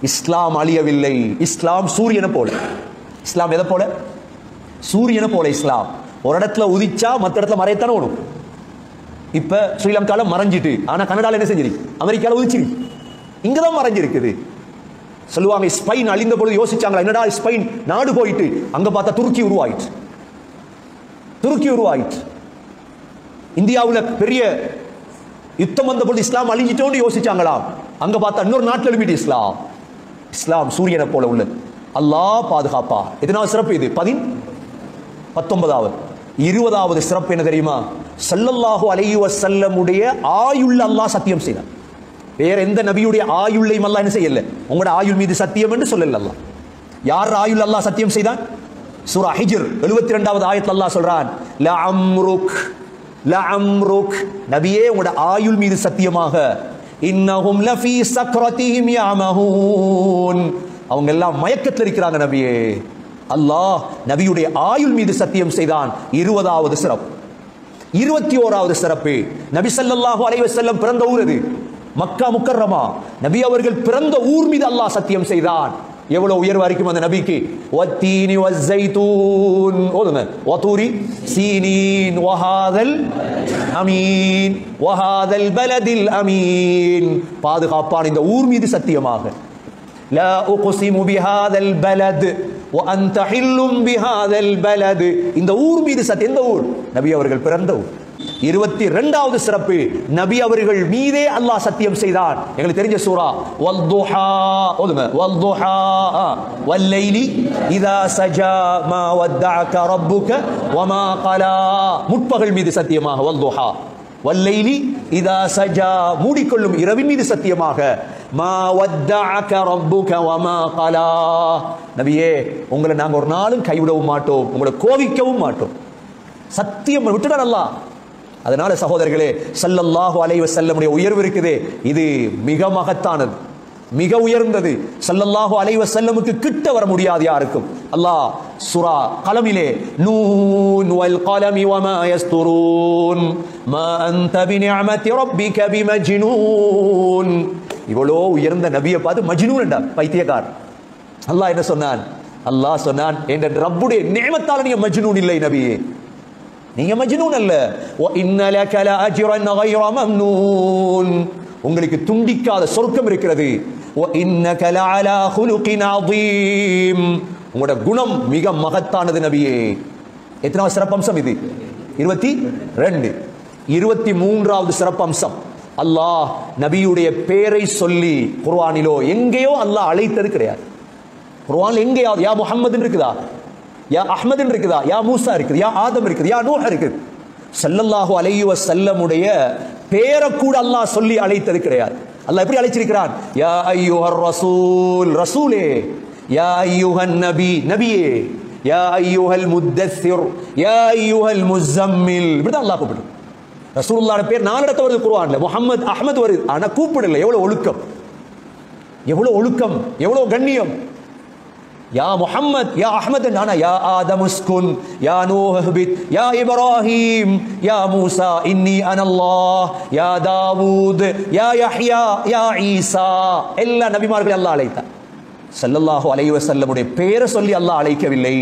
இஸ்லாம் அழியவில்லை. இஸ்லாம் சூரியனை போல. இஸ்லாம் எதை போல? சூரியனை போல. இஸ்லாம் ஒரு இடத்துல உதிச்சா மற்ற இடத்துல மறையத்தானே ஓடும். இப்ப ஸ்ரீலங்கால மறைஞ்சிட்டு, ஆனா கனடால என்ன செஞ்சிருக்கு? அமெரிக்கால உதிச்சிருக்கு. இங்கதான் மறைஞ்சிருக்குது. சொல்லுவாங்க, ஸ்பெயின் அழிந்த பொழுது யோசிச்சாங்களா, என்னடா ஸ்பெயின் நாடு போயிட்டு, அங்க பார்த்தா துருக்கி உருவாயிட்டு. இந்தியாவில் பெரிய யுத்தம் வந்த பொழுது இஸ்லாம் அழிஞ்சிட்டோன்னு யோசிச்சாங்களாம். அங்க பார்த்தா இன்னொரு நாட்டில் எழுப்பிட்டு இஸ்லாம். இஸ்லாம் சூரியனை போல உள்ளது. அல்லாஹ் பாதுகாப்பா. எதனாவது சிறப்பு இது? 19வது. 20வது சிறப்பு என்ன தெரியுமா? ஸல்லல்லாஹு அலைஹி வஸல்லமுடைய ஆயுள் அல்லாஹ் சத்தியம் செய்தார். வேற எந்த நபியுடைய ஆயுள்ளையும் அல்லாஹ் என்ன செய்யல, உங்களோட ஆயுள் மீது சத்தியம் என்று சொல்லல அல்லாஹ். யார் ஆயுள் அல்லாஹ் சத்தியம் செய்தான்? சூரா ஹிஜ்ர் 72வது ஆயத்தில் அல்லாஹ் சொல்றான், லஅம்ருக், நபியே உங்களோட ஆயுள் மீது சத்தியமாக, இன்னஹும் லஃபீ சக்ரதிஹிம் யஅமஹூன், அவங்க எல்லாம் மயக்கத்தில் இருக்கிறாங்க நபியே. அல்லாஹ் நபியுடைய ஆயுள் மீது சத்தியம் செய்தான். 20வது சிறப்பு. 21வது சிறப்பு, நபி ஸல்லல்லாஹு அலைஹி வஸல்லம் பிறந்த ஊர் எது? மக்கா முக்கர்ரமா. நபி அவர்கள் பிறந்த ஊர் மீது அல்லாஹ் சத்தியம் செய்தான். எவ்வளவு உயர்வா இருக்கும் அந்த நபிக்கு. வத்தீனி வஸ்ஸைத்தூன், ஓதுங்க, வதூரி சீனீன் வஹாதல் அமீன் வஹாதல் பலதில் அமீன், பாதுகாப்பான இந்த ஊர் மீது சத்தியமாக. லா உக்ஸிமு பிஹாதல் பலத் வ அன்த ஹில்லும் பிஹாதல் பலத், இந்த ஊர் மீது சத்தியம். எந்த ஊர்? நபி அவர்கள் பிறந்த ஊர். 22வது சிறப்பு, நபி அவர்கள் மீதே அல்லாஹ் சத்தியம் செய்தான். எங்களுக்கு தெரிஞ்ச சூரா வல்துஹா, ஓதுங்க, வல்துஹா வல்லைலி இதா சஜா மா வத்தஅக ரப்புக வமா கலா, முற்பகல் மீது சத்தியமாக. வல்துஹா வல்லைலி இதா சஜா, மூடிக்கொள்ளும் இரவின் மீது சத்தியமாக. மா வத்தஅக ரப்புக வமா கலா, நபியே உங்களை நாங்க ஒரு நாளும் கைவிடவும் மாட்டோம், உங்களை கோவிக்கவும் மாட்டோம். சத்தியம் விட்டுடான் அல்லாஹ். அதனால சகோதரர்களே, ஸல்லல்லாஹு அலைஹி வஸல்லமுடைய உயர்வு இருக்குது, இது மிக மகத்தானது, மிக உயர்ந்தது. ஸல்லல்லாஹு அலைஹி வஸல்லமுக்கு கிட்ட வர முடியாது யாருக்கும். அல்லாஹ் சூரா கலமிலே, நூன் வல் கலமி வமா யஸ்துரூன் மா அன்த பிநிஅமதி ரப்பிக பிமஜ்னூன், இவ்வளோ உயர்ந்த நபியை பார்த்து மஜ்னூன் என்றார், பைத்தியக்காரர். அல்லாஹ் என்ன சொன்னான்? அல்லாஹ் சொன்னான், என்ற ரப்புடைய நிஅமத்தால நீங்க மஜ்னூன் இல்லை நபியே, நீங்க மஜ்னூன் அல்ல. வ இன்ன லக லஅஜ்ரன் غير மம்னூன், உங்களுக்கு துண்டிக்காத சொர்க்கம் இருக்கிறது. வ இன்னக லஅலா குலுகின் அதீம், உங்களோட குணம் மிக மகத்தானது நபியே. எத்தனாவது சிறப்பம்சம் இது? 22. 23வது சிறப்பம்சம், அல்லாஹ் நபியுடைய பெயரை சொல்லி குர்ஆனிலோ எங்கேயோ அல்லாஹ் அழைத்தது கிடையாது. குர்ஆன்ல எங்கேயாவது யா முஹம்மது இருக்குதா? யா அஹ்மத் இருக்குதா, யா மூசா இருக்குது, யா ஆதம் இருக்குது, யா நூஹ் இருக்குது. ஸல்லல்லாஹு அலைஹி வஸல்லமுடைய பேரை கூட அல்லாஹ் சொல்லி அழைத்தது கிடையாது. அல்லாஹ் எப்படி அழைச்சிருக்கிறான்? யா அய்யுஹர் ரசூல், ரசூலே. யா அய்யுஹன் நபி, நபியே. யா அய்யுஹல் முத்தஸ்ஸிர், யா அய்யுஹல் முஸம்மில். இப்படிதான் அல்லாஹ் கூப்பிடுறான். ரசூலுல்லாஹ்வோட பேர் 4 இடத்துல வருது குர்ஆன்ல. முஹம்மத், அஹ்மத் வருது. ஆனா கூப்பிடல. எவ்வளவு ஒழுக்கம், எவ்வளவு ஒழுக்கம், எவ்வளவு கண்ணியம். யா முஹம்மத், யா அஹ்மத், நானா யா ஆதம் உஸ்குன், யா நூஹ் இஹ்பித், யா இப்ராஹீம், யா மூசா இன்னி அனல்லாஹ், யா தாவூத், யா யஹ்யா, யா ஈசா. எல்லா நபிமார்களையும் அல்லாஹ் அழைத்தார். ஸல்லல்லாஹு அலைஹி வஸல்லமுடைய பேரை சொல்லி அல்லாஹ் அழைக்கவில்லை.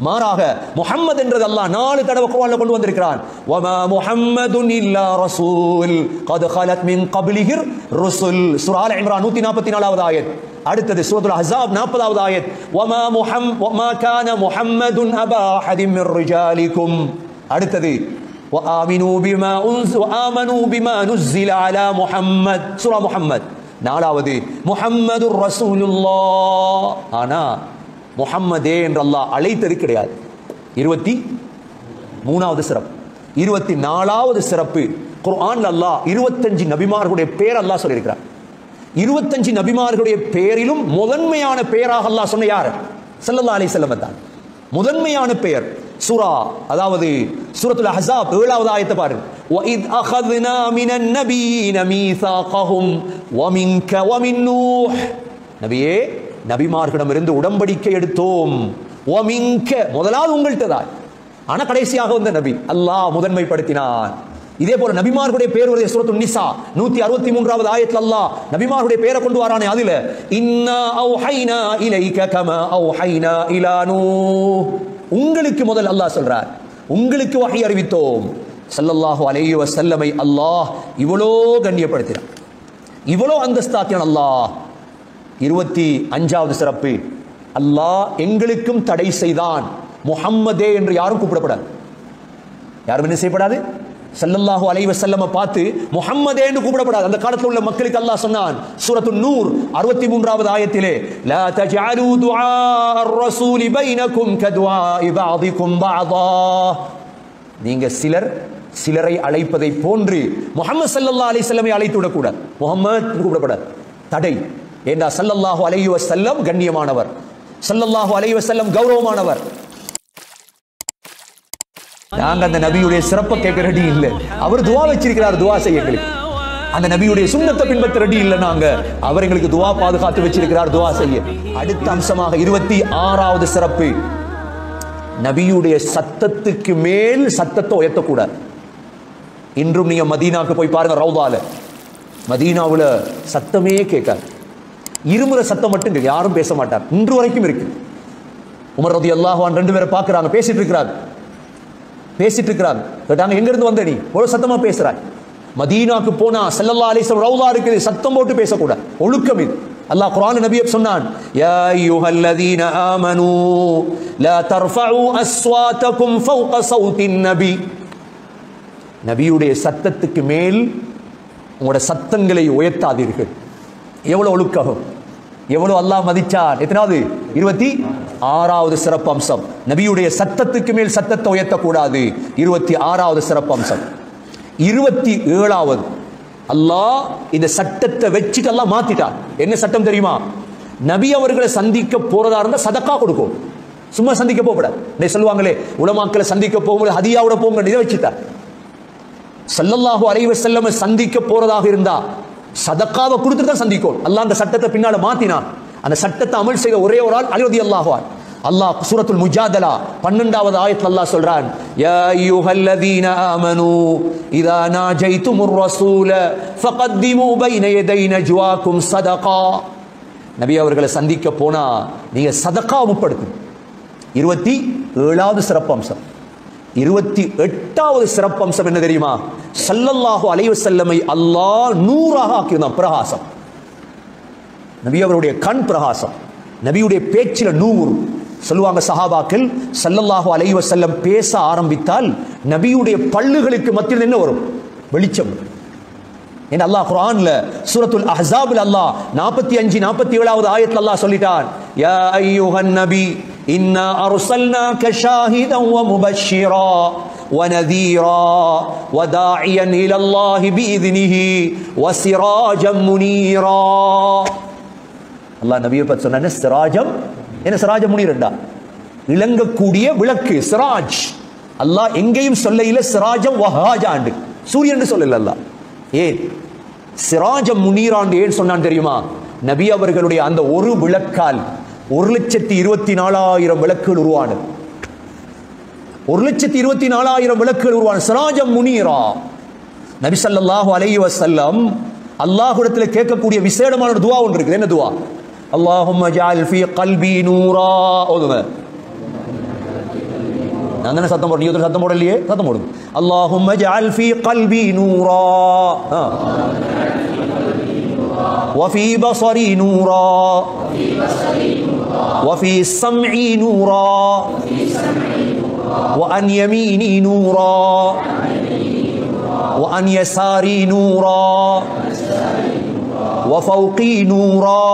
மாறாக முஹம்மது என்றது அல்லாஹ் 4 தடவை குர்ஆன்ல கொண்டு வந்திருக்கிறான். வமா முஹம்மதுன் இல்லா ரசூல் கத் கலத் மின் கப்லிஹிர் ருசுல். சூரா ஆல இம்ரான் 144வது ஆயத். அடுத்தது சூரத்துல் அஹ்ஸாப் 40வது ஆயத். வமா கான முஹம்மதுன் அபா அஹதின் மிர் ரிஜாலிக்கும். அடுத்தது وآمنوا بما نزل على محمد சூரா முஹம்மத். 4வது முஹம்மதுர் ரசூலுல்லாஹ். ஆனா முஹம்மதே என்று அல்லாஹ் அழைத்தது கிடையாது. 23வது சிறப்பு. 24வது சிறப்பு குர்ஆன்ல அல்லாஹ் 25 நபிமார்களுடைய பேர் அல்லாஹ் சொல்லியிருக்கிறார். 25 நபிமார்களுடைய பேரிலும் முதன்மையான பெயராக அல்லாஹ் சொன்ன யார்? ஸல்லல்லாஹு அலைஹி வஸல்லம் தான். முதன்மையான பெயர். சூரா, அதாவது சூரத்துல் அஹ்ஸாப் 7வது ஆயத்தை பாருங்க. وَإِذْ أَخَذْنَا مِنَ النَّبِيِّينَ مِيثَاقَهُمْ وَمِنْكَ وَمِنْ نُوحٍ. நபியே, நபிமார்களிடமிருந்து உடன்படிக்கை எடுத்தோம். وَمِنْكَ, முதலாவது உங்கள்கிட்ட தான். ஆனா கடைசியாக வந்த நபி அல்லாஹ் முதன்மைப்படுத்தினான். இதே போல நபிமார்களுடைய பேர் வருது சூரத்துன் நிசா 163வது ஆயத்துல அல்லாஹ் நபிமார்களுடைய பேரை கொண்டு வரானே. அதுல இன்னா அவ்ஹைனா இலைக கமா அவ்ஹைனா இலா நூஹ். உங்களுக்கு முதல் அல்லாஹ் சொல்றார், உங்களுக்கு வஹி அறிவித்தோம். ஸல்லல்லாஹு அலைஹி வஸல்லமை அல்லாஹ் இவ்வளோ கண்ணியப்படுத்தினான், இவ்வளோ அந்தஸ்தாக்கினான் அல்லாஹ். 25வது சிறப்பு, அல்லாஹ் எங்களுக்கும் தடை செய்தான். முஹம்மதே என்று யாரும் கூப்பிடப்படாது. யாரும் என்ன செய்யப்படாது? ஸல்லல்லாஹு அலைஹி வஸல்லம் பார்த்து முஹம்மதே என்று கூப்பிடப்படாது. அந்த காலத்தில் உள்ள மக்களுக்கு அல்லாஹ் சொன்னான் சூரத்துன் நூர் 63வது ஆயத்திலே, லா தஜஅலு துஆ அர்-ரசூலி பைனக்கும் கதுஆஇ பஅதிக்கும் பஅதா. நீங்க சிலரை அழைப்பதை போன்று முஹம்மது ஸல்லல்லாஹு அலைஹி வஸல்லம் அழைத்து விடக்கூடாது. முஹம்மத் கூப்பிடப்படாது. தடை. ஏண்டா ஸல்லல்லாஹு அலைஹி வஸல்லம் கண்ணியமானவர், ஸல்லல்லாஹு அலைஹி வஸல்லம் கௌரவமானவர். நாங்க அந்த நபியுடைய சிறப்பை கேட்க ரெடி இல்லை. அவர் துவா வச்சிருக்கிறார், துவா செய்ய எங்களுக்கு. அந்த நபியுடைய சுன்னத்தை பின்பற்ற ரெடி இல்லை. நாங்க அவர் எங்களுக்கு துவா பாதுகாத்து வச்சிருக்கிறார், துவா செய்ய. அடுத்த அம்சமாக 26வது சிறப்பு, நபியுடைய சத்தத்துக்கு மேல் சத்தத்தை உயர்த்தக்கூடாது. இன்றும் நீங்க மதீனாவுக்கு போய் பாருங்க, ரவுதால மதீனாவுல சத்தமே கேட்காது. இருமுறை சத்தம் மட்டும் யாரும் பேச மாட்டார். இன்று வரைக்கும் இருக்கு. உமர் ரலியல்லாஹு அன்ஹு 2 பேரை பார்க்கறாங்க, பேசிட்டு இருக்கிறாங்க. கேட்டாங்க, எங்க இருந்து வந்த நீ? ஒரு சத்தமா பேசுறாய். மதீனாக்கு போனா ஸல்லல்லாஹு அலைஹி வஸல்லம் ரவுதா இருக்குது, சத்தம் போட்டு பேசக்கூடாது. ஒழுக்கம் இது. அல்லாஹ் குர்ஆன்ல நபியை சொன்னான், யா அய்யுஹல்லதீன ஆமனூ லா தர்ஃபஉ அஸ்வாதகும் ஃபௌக ஸௌத்தின் நபி. நபியுடைய சத்தத்துக்கு மேல் உங்களோட சத்தங்களை உயர்த்தாதீர்கள். எவ்வளவு ஒழுக்கம், எவ்வளவு அல்லாஹ் மதிச்சான். எத்தனாவது? 26வது சிறப்பு அம்சம், நபியுடைய சத்தத்துக்கு மேல் சத்தத்தை உயர்த்தக்கூடாது. 26வது சிறப்பு அம்சம். 27வது, அல்லாஹ் இந்த சட்டத்தை வச்சுட்டு அல்லாஹ் மாத்திட்டான். என்ன சட்டம் தெரியுமா? நபி அவர்களை சந்திக்க போறதா இருந்தா சதக்கா கொடுக்கும். சும்மா சந்திக்க போகக்கூடாது. சொல்லுவாங்களே, உலமாக்களை சந்திக்க போகும்போது ஹதியாவோட போங்க, இதை வச்சுட்டார். ஸல்லல்லாஹு அலைஹி வஸல்லம் சந்திக்க போறதாக இருந்தா சதக்காவை கொடுத்துட்டு தான் சந்திக்கும். அல்லாஹ் அந்த சட்டத்தை பின்னால மாத்தினான். அந்த சட்டத்தை அமல் செய்த ஒரே ஒரு ஆள் அலி ரலியல்லாஹு அன்ஹு. அல்லாஹ் சூரத்துல் முஜாதலா 12வது ஆயத்துல அல்லாஹ் சொல்றான், யா அய்யுஹல்லதீன ஆமனூ இதா நாஜைதுமுர் ரசூல ஃபகத்திமு பைன யதை நஜ்வாக்கும் ஸதகா. நபி அவர்களை சந்திக்க போனா நீங்க சதகா முற்படுத்துங்க. 27வது சிறப்பு அம்சம். 28வது சிறப்பு அம்சம் என்ன தெரியுமா? ஸல்லல்லாஹு அலைஹி வஸல்லமை அல்லாஹ் நூறாக ஆக்கினான், பிரகாசம். நபி அவருடைய கண் பிரகாசம், நபியுடைய பேச்சில நூறு. சொல்லுவாங்க சஹாபாக்கள், ஸல்லல்லாஹு அலைஹி வஸல்லம் பேச ஆரம்பித்தால் நபியுடைய பல்லுகளுக்கு மத்தியில் என்ன வரும்? வெளிச்சம். ஏன்னா அல்லாஹ் குர்ஆன்ல சூரத்துல் அஹ்ஸாப்ல அல்லாஹ் 45 47வது ஆயத்துல அல்லாஹ் சொல்லிட்டான், யா அய்யுஹன் நபி இன்னா அர்சல்னாக ஷாஹிதன் வ முபஷ்ஷிரா வ நதீரா வ தாஇயன் இலல்லாஹி பிஇذனிஹி வ சிராஜம் முனீரா. அல்லாஹ் நபியை பற்றி சொன்ன சிராஜம், என்ன சிராஜம் முனீரண்டா? இளங்கக்கூடிய விளக்கு, சிராஜ். அல்லாஹ் எங்கேயும் சொல்லையில சிராஜம் வஹாஜாண்டு, சூரியன் சொல்லல அல்லாஹ். ஏன் சிராஜம் முனீராண்டு ஏன் சொன்னான் தெரியுமா? நபி அவர்களுடைய அந்த ஒரு விளக்கால் 1,24,000 விளக்குகள் உருவானது. 1,24,000 விளக்குகள் உருவான சிராஜம் முனீரா. நபி ஸல்லல்லாஹு அலைஹி வஸல்லம் அல்லாஹ்விடத்தில் கேட்கக்கூடிய விசேடமான ஒரு துஆ ஒன்று இருக்குது. என்ன துஆ? அல்லாஹும்ம ஜஅல் ஃபீ கல்பி நூரா. ஓதுங்க. நான் தானே சத்தம் போடுறேன், நீங்க சத்தம் போடலையே, சத்தம் போடுங்க. அல்லாஹும்ம ஜஅல் ஃபீ கல்பி நூரா وفي بصري نورا وفي سمعي نورا وعن يميني نورا وعن يساري نورا وفوقي نورا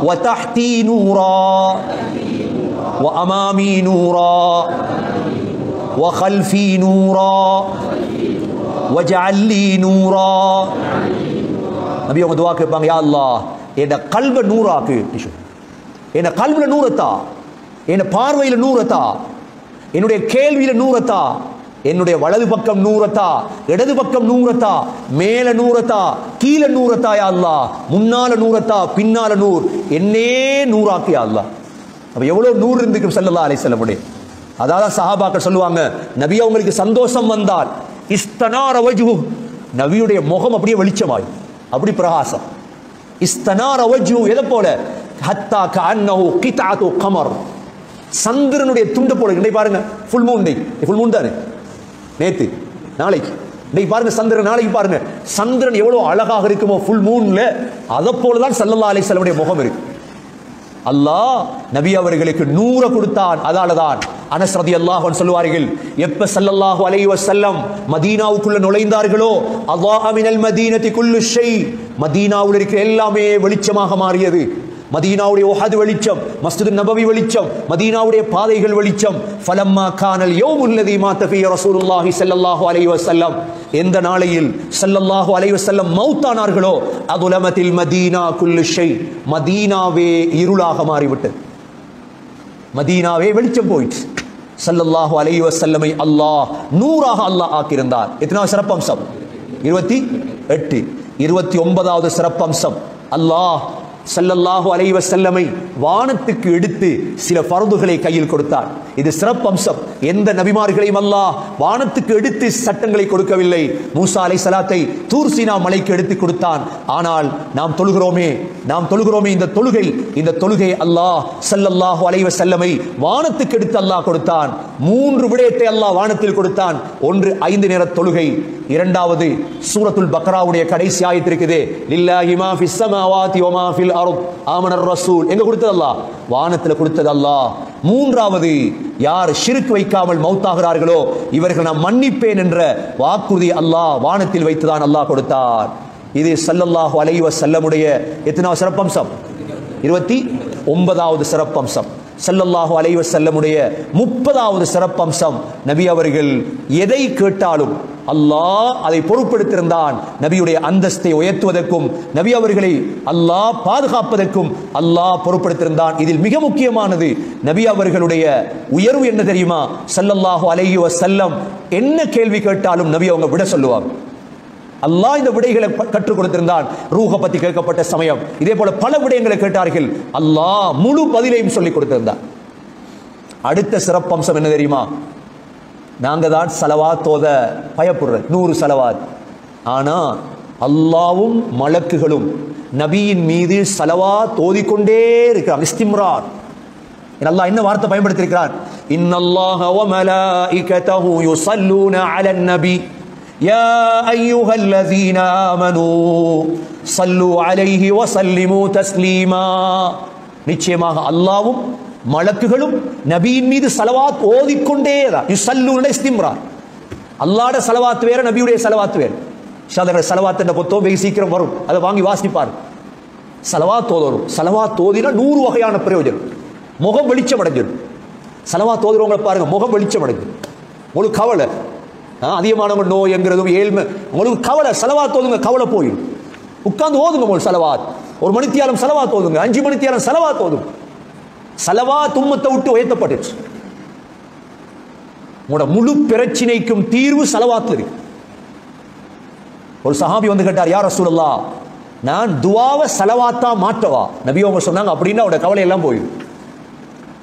وتحتي نورا وأمامي نورا وخلفي نورا وجعل لي نورا. நபி அவங்க துஆ கேட்பாங்க, யா அல்லாஹ் என் கல்ப நூறாக்கு, என் கல்புல நூறத்தா, என் பார்வையில நூறத்தா, என்னுடைய கேள்வியில நூறத்தா, என்னுடைய வலது பக்கம் நூறத்தா, இடது பக்கம் நூறத்தா, மேல நூறத்தா, கீழே நூறத்தா யா அல்லாஹ், முன்னால நூறத்தா, பின்னால நூர், என்னே நூறாக்கு யா அல்லாஹ். அப்ப எவ்வளவு நூறு இருந்துக்கும் ஸல்லல்லாஹு அலைஹி வஸல்லம். அதாவது சஹாபாக்கள் சொல்லுவாங்க, நபி அவங்களுக்கு சந்தோஷம் வந்தால் இஸ்தனார வஜ்ஹு, நபியுடைய முகம் அப்படியே வெளிச்சமாய், அப்படி பிரகாசம். இஸ்தனார வஜ்ஹு எதை போல? ஹத்தா கஅன்னஹு கித்அத்து கமர், சந்திரனுடைய துண்டு போல. இன்னைக்கு பாருங்க full moon day, full Moon தானே நேத்து நாளைக்கு, இன்னைக்கு பாருங்க சந்திரன், நாளைக்கு பாருங்க சந்திரன் எவ்வளவு அழகாக இருக்குமோ ஃபுல் மூன்ல, அதை போலதான் ஸல்லல்லாஹு அலைஹி வஸல்லம் முகம் இருக்கு. அல்லாஹ் நபி அவர்களுக்கு நூற கொடுத்தான். அதாலதான் அனஸ் ரலியல்லாஹு அன்ஹு சொல்வார்கள், எப்ப ஸல்லல்லாஹு அலைஹி வஸல்லம் மதீனாவுக்குள்ள நுழைந்தார்களோ, அல்லாஹ் மினல் மதீனத்தி குல்லு ஷை, மதீனாவுல இருக்கிற எல்லாமே வெளிச்சமாக மாறியது. மதீனாவுடைய உஹது வெளிச்சம், மஸ்ஜித் நபவி வெளிச்சம், மதீனாவுடைய பாதைகள் வெளிச்சம். ஃபலம்மா கானல் யௌமுல் லதீ மாத ஃபீ ரசூலுல்லாஹி ஸல்லல்லாஹு அலைஹி வஸல்லம், எந்த நாளையில் ஸல்லல்லாஹு அலைஹி வஸல்லம் மௌத்தானார்களோ, அதுலமத்தில் மதீனா குல்லு ஷை, மதீனாவே இருளாக மாறிவிட்டது, மதீனாவே வெளிச்சம் போயிடுச்சு. ஸல்லல்லாஹு அலைஹி வஸல்லமை அல்லாஹ் நூறாக அல்லாஹ் ஆக்கியிருந்தார். எத்தனாவது சிறப்பம்சம்? 28. 29வது சிறப்பம்சம், அல்லாஹ் ஸல்லல்லாஹு அலைஹி வஸல்லமை வானத்துக்கு எடுத்து சில ஃபர்துகளை கையில் கொடுத்தார். இது சிறப்பம்சம். எந்த நபிமார்களையும் அல்லாஹ் வானத்துக்கு எடுத்து சட்டங்களை கொடுக்கவில்லை. மூசா அலைஹிஸ்ஸலாத்தை தூர் சீனா மலைக்கு எடுத்து கொடுத்தான். ஆனால் நாம் தொழுகிறோமே இந்த தொழுகை அல்லாஹ் ஸல்லல்லாஹு அலைஹி வஸல்லமை வானத்துக்கு எடுத்து அல்லாஹ் கொடுத்தான். 3 விடயத்தை அல்லாஹ் வானத்தில் கொடுத்தான். ஒன்று 5 நேர தொழுகை, இரண்டாவது சூரத்துல் பக்ராவுடைய கடைசி ஆயத்து இருக்குது, லில்லாஹி மா ஃபிஸ் ஸமாவாதி வ மா ஃபில் அர்த் ஆமனர் ரசூல், எங்க கொடுத்தது அல்லாஹ்? வானத்தில் கொடுத்தது அல்லாஹ். மூன்றாவது, யார் ஷிர்க் வைக்காமல் மௌத்தாகிறார்களோ இவர்கள் நான் மன்னிப்பேன் என்ற வாக்குறுதி அல்லாஹ் வானத்தில் வைத்துதான் அல்லாஹ் கொடுத்தார். இது ஸல்லல்லாஹு அலைஹி வஸல்லமுடைய எத்தனாவது சிறப்பம்சம்? 29வது சிறப்பம்சம். ஸல்லல்லாஹு அலைஹி வஸல்லமுடைய 30வது சிறப்பம்சம், நபி அவர்கள் எதை கேட்டாலும் அல்லாஹ் அதை பொறுப்பெடுத்திருந்தான். நபியுடைய அந்தஸ்தை உயர்த்துவதற்கும் நபி அவர்களை அல்லாஹ் பாதுகாப்பதற்கும் அல்லாஹ் பொறுப்பெடுத்திருந்தான். இதில் மிக முக்கியமானது நபி அவர்களுடைய உயர்வு என்ன தெரியுமா? ஸல்லல்லாஹு அலைஹி வஸல்லம் என்ன கேள்வி கேட்டாலும் நபி அவங்க விட சொல்லுவாங்க. அல்லாஹ் இந்த விடைகளை கற்றுக் கொடுத்திருந்தான். ரூஹ பத்தி கேட்கப்பட்ட சமயம் இதே போல பல விடயங்களை கேட்டார்கள், அல்லாஹ் முழு பதிலையும் சொல்லிக் கொடுத்திருந்தார். அடுத்த சிறப்பம்சம் என்ன தெரியுமா? நாங்க தான் ஸலவாத் ஓத பயப்படுறது, 100 ஸலவாத். ஆனா அல்லாஹ்வும் மலக்குகளும் நபியின் மீது ஸலவாத் ஓதிக்கொண்டே இருக்கிறார், இஸ்திம்ரார். அல்லாஹ் என்ன வார்த்தை பயன்படுத்தி இருக்கிறார்? இன்னல்லாஹ வ மலாயிகதஹு யுஸல்லூன அலன் நபி யா அய்யுஹல்லதீன ஆமனூ ஸல்லூ அலைஹி வ ஸல்லிமூ தஸ்லீமா. நிச்சயமாக அல்லாஹ்வும் மலக்குகளும் நபியின் மீது ஸலவாத் ஓதிக்கொண்டே யுஸல்லூன இஸ்திம்ரார். அல்லாஹ்வுடைய ஸலவாத் வேற, நபியுடைய ஸலவாத் வேற. ஷாதர ஸலவாத் என்ற புத்தகம் வெகு சீக்கிரம் வரும், அதை வாங்கி வாசிப்பார். ஸலவாத் ஓதணும். ஸலவாத் ஓதினா 100 வகையான பிரயோஜனம். முகம் வெளிச்சம் அடைஞ்சிடும். ஸலவாத் ஓதுறவங்களை பாருங்க, முகம் வெளிச்சம் அடைஞ்சிடும். உங்களுக்கு கவலை அதிகமானவங்க நோய்ங்கிறதும் ஏழ்மை, உங்களுக்கு கவலை, ஸலவாத் ஓதுங்க, கவலை போயிடும். உட்கார்ந்து ஓதுங்க உங்களுக்கு ஸலவாத். 1 மணித்தியாலம் ஸலவாத் ஓதுங்க, 5 மணித்தியாலம் ஸலவாத் ஓதுங்க. ஸலவாத் உம்மத்தை விட்டு உயர்த்தப்பட்டுச்சு. உங்களோட முழு பிரச்சனைக்கும் தீர்வு ஸலவாத்ல இருக்கு. ஒரு சஹாபி வந்து கேட்டார், யா ரசூலல்லாஹ், நான் துஆவை ஸலவாத்தா மாட்டவா? நபி அவங்க சொன்னாங்க, அப்படின்னா அவரோட கவலை எல்லாம் போயிடும்,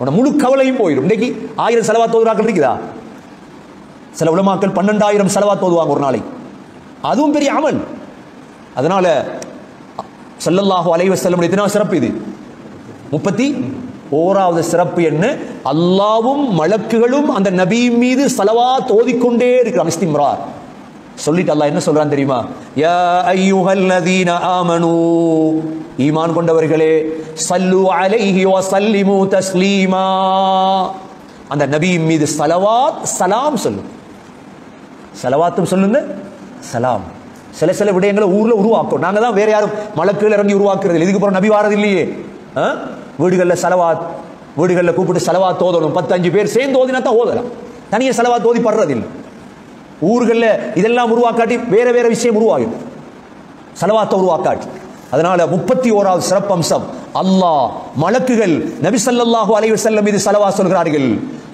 உன முழு கவலையும் போயிடும். இன்னைக்கு 1000 ஸலவாத் ஓதுறாக்கள் இருக்குதா? சில உலமாக்கள் 12,000 ஸலவாத் ஓதுவாங்க ஒரு நாளைக்கு. அதுவும் பெரிய அமல். அதனால ஸல்லல்லாஹு அலைஹி வஸல்லம் எத்தனாவது சிறப்பு இது? 31வது சிறப்பு என்ன? அல்லாஹ்வும் மலக்குகளும் அந்த நபி மீது ஸலவாத் ஓதிக்கொண்டே இருக்கிறாங்க. இஸ்திம்ரார் சொல்லிட்டு அல்லாஹ் என்ன சொல்றான் தெரியுமா? யா அய்யுஹல்லதீன ஆமனூ, ஈமான் கொண்டவர்களே, ஸல்லு அலைஹி வ ஸல்லிமு தஸ்லீமா, அந்த நபி மீது ஸலவாத் சலாம் சொல்லு. ஸலவாத்தும் சொல்லுங்க, சலாம். சில விடயங்களை ஊர்ல உருவாக்கும். நாங்க தான் வேற யாரும் மலக்குகள் இறங்கி உருவாக்குறது. இதுக்கு அப்புறம் நபி வாரது இல்லையே. வீடுகளில் ஸலவாத், வீடுகளில் கூப்பிட்டு ஸலவாத் ஓதணும். 10-5 பேர் சேர்ந்து ஓதினா தான் ஓதலாம். தனியாக ஸலவாத் ஓதி படுறது இல்லை. ஊர்களில் இதெல்லாம் உருவாக்காட்டி வேற வேற விஷயம் உருவாகும், ஸலவாத்தை உருவாக்காட்டி. அதனால 31வது சிறப்பம்சம், அல்லாஹ் மலக்குகள் நபி ஸல்லல்லாஹு அலைஹி வஸல்லம் மீது ஸலவாத் சொல்கிறார்கள்.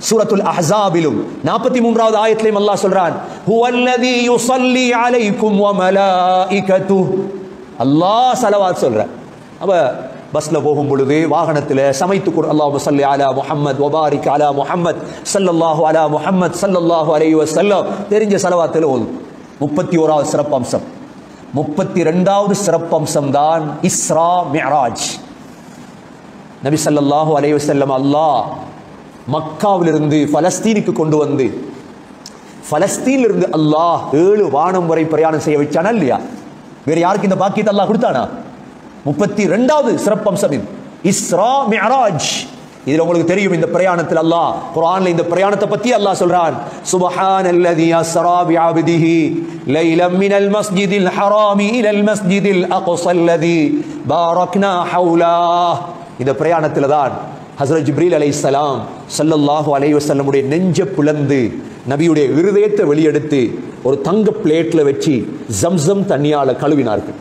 சூரத்துல் அஹ்ஸாபிலும் 43வது ஆயத்திலும் அல்லாஹ் சொல்றான், ஹுவல்லதீ யுஸல்லி அலைக்கும் வ மலாயிகத்துஹு, அல்லாஹ் ஸலவாத் சொல்றான். அப்ப பஸ்ல போகும் பொழுது, வாகனத்தில் சமைத்து அல்லாஹும்ம ஸல்லி அலா முஹம்மத் வ பாரிக் அலா முஹம்மத் ஸல்லல்லாஹு அலா முஹம்மத் ஸல்லல்லாஹு அலைஹி வஸல்லம் தெரிஞ்ச ஸலவாத்தில் ஓதும். 31வது சிறப்பம்சம். 32வது சிறப்பம்சம் தான் இஸ்ரா மிஅராஜ். நபி ஸல்லல்லாஹு அலைஹி வஸல்லம் அல்லாஹ் மக்காவிலிருந்து பலஸ்தீனுக்கு கொண்டு வந்து, பலஸ்தீனிலிருந்து அல்லாஹ் 7 வானம் வரை பிரயாணம் செய்ய வச்சானா இல்லையா? வேற யாருக்கு இந்த பாக்கியத்தை அல்லாஹ் கொடுத்தானா? 32வது சிறப்பம்சம் இது, இஸ்ரா மிஅராஜ். இதுல உங்களுக்கு தெரியும், இந்த பிரயாணத்தில் அல்லாஹ் குர்ஆன்ல இந்த பிரயாணத்தை பத்தி அல்லாஹ் சொல்றான், சுப்ஹானல்லதீ அஸ்ரா பிஅப்திஹி லைலம் மினல் மஸ்ஜிதில் ஹராமி இலல் மஸ்ஜிதில் அக்ஸல்லதீ பாரக்னா ஹவுலா. இந்த பிரயாணத்தில் தான் ஹஸ்ரத் ஜிப்ரீல் அலைஹிஸ்ஸலாம் ஸல்லல்லாஹு அலைஹி வஸல்லமுடைய நெஞ்ச பிளந்து நபியுடைய இருதயத்தை வெளியெடுத்து ஒரு தங்க பிளேட்ல வச்சு ஜம்சம் தண்ணியால கழுவினார்கள்.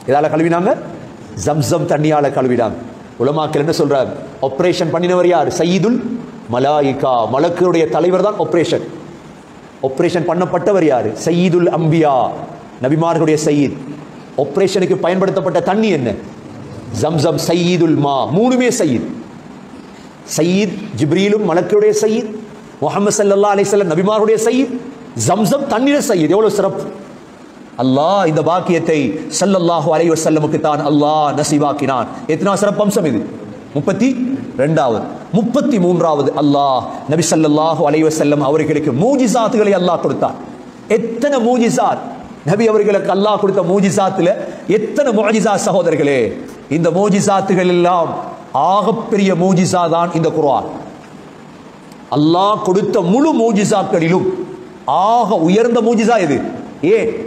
இதால கழுவினாங்க, ஜம்சம் தண்ணியால கழுவினாங்க. உலமாக்கள் என்ன சொல்றாங்க? ஆபரேஷன் பண்ணினவர் யார்? சய்யிதுல் மலாயிகா, மலக்குடைய தலைவர் தான் ஆபரேஷன் பண்ணப்பட்டவர் யாரு? சய்யிதுல் அம்பியா, நபிமார்களுடைய சய்யித். ஆபரேஷனுக்கு பயன்படுத்தப்பட்ட தண்ணி என்ன? ஜம்சம். சய்யிதுல் மா, மூணுமே சய்யித். சய்யித் ஜிப்ரீலும் மலக்குடைய சய்யித், முஹம்மது ஸல்லல்லாஹு அலைஹி வஸல்லம் நபிமார்களுடைய சய்யித், ஜம்சம் தண்ணீர் சய்யித். எவ்வளவு சிறப்பு! அல்லாஹ் இந்த பாக்கியத்தை ஸல்லல்லாஹு அலைஹி வஸல்லமுக்கு தான் அல்லாஹ் நசீபாக்கினான். எத்தனை சிறப்பம்சம் இது? 32வது. 33வது, அல்லாஹ் நபி ஸல்லல்லாஹு அலைஹி வஸல்லம் அவர்களுக்கு மூஜிசாத்துகளை அல்லாஹ் கொடுத்தான். எத்தனை மூஜிசாத் நபி அவர்களுக்கு அல்லாஹ் கொடுத்த மூஜிசாத்துல எத்தனை முஅஜிசா சகோதரர்களே! இந்த மூஜிசாத்துகள் எல்லாம் ஆகப்பெரிய மூஜிசா தான் இந்த குர்ஆன். அல்லாஹ் கொடுத்த முழு மூஜிசாக்களிலும் ஆக உயர்ந்த மூஜிசா எது?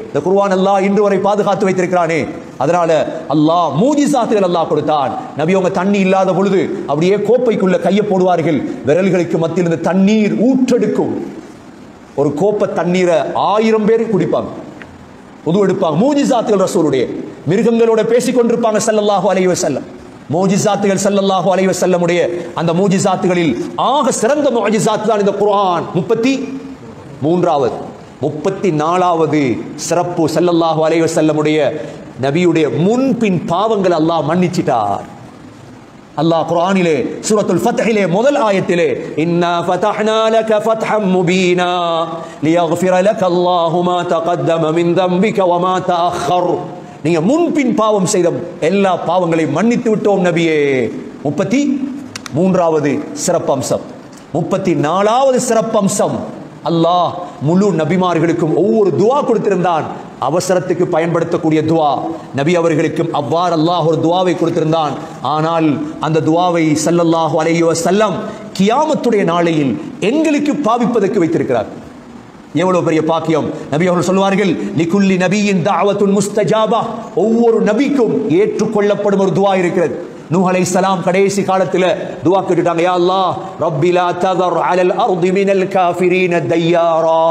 இந்த குர்ஆன் அல்லாஹ் இன்று வரை பாதுகாத்து வைத்திருக்கிறானே. அதனால அல்லாஹ் மூஜிசாத்துகள் அல்லாஹ் கொடுத்தான். நபி அவங்க தண்ணி இல்லாத பொழுது அப்படியே கோப்பைக்குள்ள கையை போடுவார்கள், விரல்களுக்கு மத்தியில் இருந்து தண்ணீர் ஊற்றெடுக்கும். ஒரு கோப்பை தண்ணீரை 1000 பேர் குடிப்பாங்க, உது எடுப்பாங்க. மூஜிசாத்துகள் ரசூலுடைய. மிருகங்களோட பேசிக் கொண்டிருப்பாங்க ஸல்லல்லாஹு அலைஹி வஸல்லம். மூஜிசாத்துகள் ஸல்லல்லாஹு அலைஹி வஸல்லமுடைய அந்த மூஜிசாத்துகளில் ஆக சிறந்த மூஜிசாத் தான் இந்த குர்ஆன். 33வது. 34வது சிறப்பு, ஸல்லல்லாஹு அலைஹி வஸல்லமுடைய நபியுடைய முன்பின் பாவங்கள் அல்லாஹ் மன்னிச்சிட்டார். அல்லாஹ் குர்ஆனிலே சூரத்துல் ஃபத்ஹிலே முதல் ஆயத்திலே, இன்னா ஃபதஹ்னா லக ஃபத்ஹம் முபீனா லியக்ஃபிர லக அல்லாஹு மா தகத்தம மின் தம்பிக வ மா தஅக்கர், நீங்க முன்பின் பாவம் செய்த எல்லா பாவங்களையும் மன்னித்து விட்டோம் நபியே. 33வது சிறப்பம்சம். 34வது சிறப்பம்சம், அல்லாஹ் முழு நபிமார்களுக்கும் ஒவ்வொரு துவா கொடுத்திருந்தான். அவசரத்துக்கு பயன்படுத்தக்கூடிய துவா, நபி அவர்களுக்கும் அவ்வாறு அல்லாஹ் ஒரு துவாவை கொடுத்திருந்தான். ஆனால் அந்த துவாவை ஸல்லல்லாஹு அலைஹி வஸல்லம் கியாமத்துடைய நாளையில் எங்களுக்கு பாவிப்பதற்கு வைத்திருக்கிறார். எவ்வளவு பெரிய பாக்கியம்! நபி அவர்கள் சொல்வார்கள், லிகுல்லி நபியின் தஅவத்துன் முஸ்தஜாபா, ஒவ்வொரு நபிக்கும் ஏற்றுக்கொள்ளப்படும் ஒரு துவா இருக்கிறது. நூஹ் அலைஹிஸ்ஸலாம் கடைசி காலத்துல துஆ கேட்டுட்டாங்க, யா அல்லாஹ் ரப்பி லா ததர் அலல் அர்தி மினல் காஃபிரீன தய்யாரா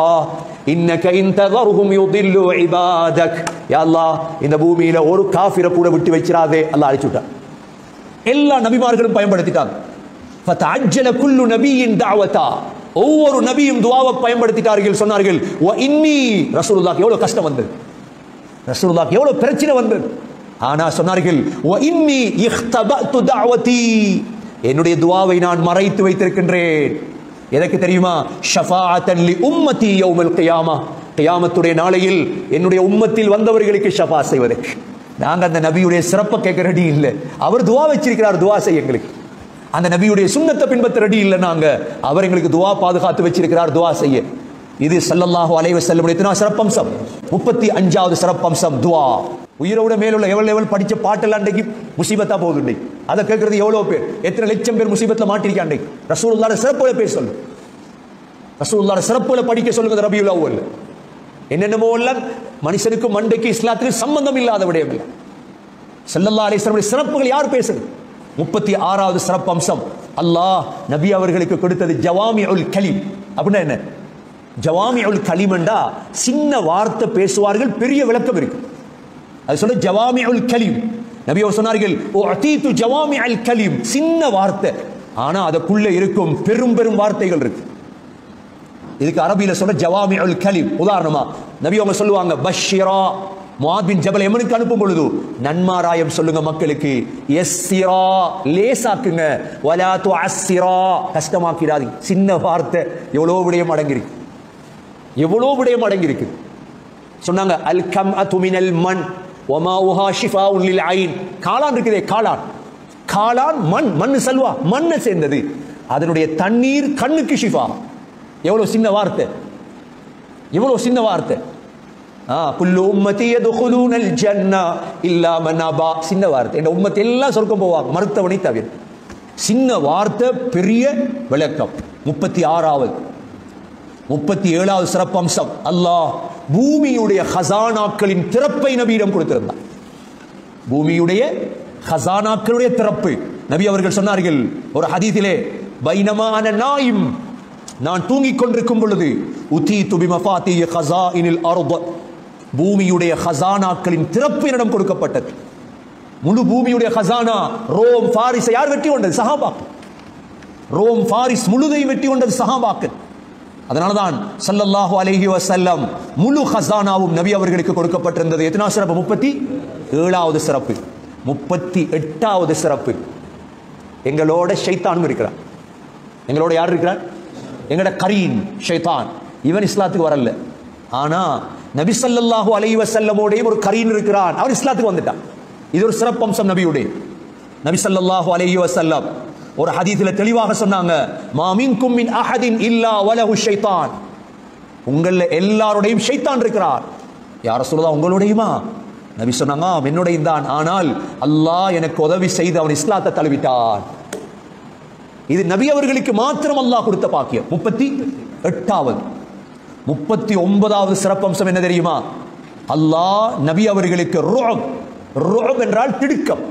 இன்னக இன் ததர்ஹும் யுதில்லு இபாதக். யா அல்லாஹ் இந்த பூமியில ஒரு காஃபிர கூட விட்டு வச்சிராதே. அல்லாஹ் அழிச்சுட்டான். எல்லா நபிமார்களும் பயன்படுத்திட்டாங்க. ஃபதஅஜ்ஜல குல்லு நபியின் தஅவதா, ஒவ்வொரு நபியும் துஆவை பயன்படுத்திட்டார்கள். சொன்னார்கள் வ இன்னி, ரசூலுல்லாஹ்க்கு எவ்வளவு கஷ்டம் வந்தது, ரசூலுல்லாஹ்க்கு எவ்வளவு பிரச்சனை வந்தது. ஆனா சொன்னார்கள் வ இன்னி இஹ்தபது தஅவதி, என்னுடைய துஆவை நான் மறைத்து வைத்திருக்கின்றேன். எதற்கு தெரியுமா? ஷஃபாஅத்தன் லி உம்மதி யௌமல் கியாமா, கியாமத்துடைய நாளையில் என்னுடைய உம்மத்தில் வந்தவர்களுக்கு ஷஃபா செய்வதற்கு. நாங்க அந்த நபியுடைய சிறப்பை கேட்க ரெடி இல்லை. அவர் துஆ வச்சிருக்கிறார், துஆ செய்ய எங்களுக்கு. அந்த நபியுடைய சுன்னத்தை பின்பற்ற ரெடி இல்லை நாங்க. அவர் எங்களுக்கு துஆ பாதுகாத்து வச்சிருக்கிறார், துஆ செய்ய. இது ஸல்லல்லாஹு அலைஹி வஸல்லம் எத்தனை சிறப்பம்சம்? 35வது சிறப்பம்சம் துஆ. உயிரோட மேலுள்ள லெவல் படிச்ச பாட்டெல்லாம் அன்றைக்கு முசீபத்தா போகுது. அதை கேட்கறது எவ்வளவு பேர், எத்தனை லட்சம் பேர் முசீபத்துல மாட்டிருக்காங்க. ரசூலுல்லாஹ்வுடைய சிறப்புகளை பேச சொல்லு, ரசூலுல்லாஹ்வுடைய சிறப்புகளை படிக்க சொல்லுங்க. ரபியுல் அவ்வல் என்னென்னமோ எல்லாம் மனுஷனுக்கு மண்டைக்கு இஸ்லாத்துக்கு சம்பந்தம் இல்லாத விடயம் இல்லை. ஸல்லல்லாஹு அலைஹி வஸல்லம் சிறப்புகள் யார் பேசுறது? 36வது சிறப்பம்சம், அல்லாஹ் நபி அவர்களுக்கு கொடுத்தது ஜவாமிஉல் கலீம். அப்படின்னா என்ன? ஜவாமிஉல் கலீம்ண்டா சின்ன வார்த்தை பேசுவார்கள், பெரிய விளக்கம் இருக்கு. அது சொல்ல ஜவாமிஉல் கலீம். நபி அவர் சொன்னார்கள் உஅதீது ஜவாமிஉல் கலீம், சின்ன வார்த்தை ஆனா அதுக்குள்ள இருக்கும் பெரும் பெரும் வார்த்தைகள் இருக்கு. இதுக்கு அரபியில சொல்ல ஜவாமிஉல் கலீம். உதாரணமா நபி அவங்க சொல்லுவாங்க பஷ்ஷிரா, முஆத் பின் ஜபல் யமனுக்கு அனுப்பும் பொழுது நன்மாராயம் சொல்லுங்க மக்களுக்கு, யஸ்ஸிரா லேசாக்குங்க, வலா துஅஸ்ஸிரா கஷ்டமாக்கிடாதீங்க. சின்ன வார்த்தை எவ்வளோ விடயம் அடங்கியிருக்கு, எவ்வளோ விடயம் அடங்கியிருக்கு. சொன்னாங்க அல் கம்அது மினல் மன் வமாஉஹா ஷிஃபாஉன் லில் ஐன். காளான் இருக்குதே, காளான், காளான் மண், மண் சல்வா, மண்ணை சேர்ந்தது. அதனுடைய தண்ணீர் கண்ணுக்கு ஷிஃபா. எவ்வளவு சின்ன வார்த்தை, எவ்வளவு சின்ன வார்த்தை. குல்லு உம்மதி யதுகுலூனல் ஜன்னah இல்லா மன் அபா, சின்ன வார்த்தை. இந்த உம்மத் எல்லாம் சொர்க்கம் போவாங்க மறுத்தவனை தவிர. சின்ன வார்த்தை, பெரிய விளக்கம். 37வது சிறப்பம்சம், அல்லாஹ் பூமியுடைய ஹசானாக்களின் திறப்பை நபியிடம் கொடுத்திருந்தார். பூமியுடைய ஹசானாக்களுடைய திறப்பு. நபி அவர்கள் சொன்னார்கள் ஒரு ஹதீஸிலே, பைனமா அன நாயிம், நான் தூங்கிக் கொண்டிருக்கும் பொழுது, உதீது பிமஃபாத்தி ஹஸாயினில் அர்த், பூமியுடைய ஹசானாக்களின் திறப்பு என்னிடம் கொடுக்கப்பட்டது. முழு பூமியுடைய ஹசானா, ரோம் பாரிஸை யார் வெற்றி கொண்டது? சஹாபாக்கள். ரோம் பாரிஸ் முழுதையும் வெற்றி கொண்டது சஹாபாக்கள். அதனால்தான் ஸல்லல்லாஹு அலைஹி வஸல்லம் முழு ஹசானாவும் நபி அவர்களுக்கு கொடுக்கப்பட்டிருந்தது. எத்தனை சிறப்பு? 37வது சிறப்பு. 38வது சிறப்பு, எங்களோட ஷைத்தானும் இருக்கிறான். எங்களோட யார் இருக்கிறான்? எங்களோட கரீன் ஷைத்தான். இவன் இஸ்லாத்துக்கு வரல, ஆனா நபி ஸல்லல்லாஹு அலைஹி வஸல்லமோட ஒரு கரீன் இருக்கிறான், அவன் இஸ்லாத்துக்கு வந்துட்டான். இது ஒரு சிறப்பம்சம் நபியுடைய. நபி ஸல்லல்லாஹு அலைஹி வஸல்லம் ஒரு ஹதீஸ்ல தெளிவாக சொன்னாங்க, மா மின்கும் மின் அஹதின் இல்லா வலஹு ஷைத்தான், உங்கள எல்லாரோடையும் ஷைத்தான் இருக்கிறார். யா ரசூலுல்லாஹ் உங்களோடையுமா? நபி சொன்னாங்க என்னோடையும் தான், ஆனால் அல்லாஹ் எனக்கு உதவி செய்து அவன் இஸ்லாத்தை தழுவிட்டான். இது நபி அவர்களுக்கு மாத்திரம் அல்லாஹ் கொடுத்த பாக்கியம். 38வது. 39வது சிறப்பம்சம் என்ன தெரியுமா? அல்லாஹ் நபி அவர்களுக்கு ருஅப், ருஅப் என்றால் திடுக்கம்.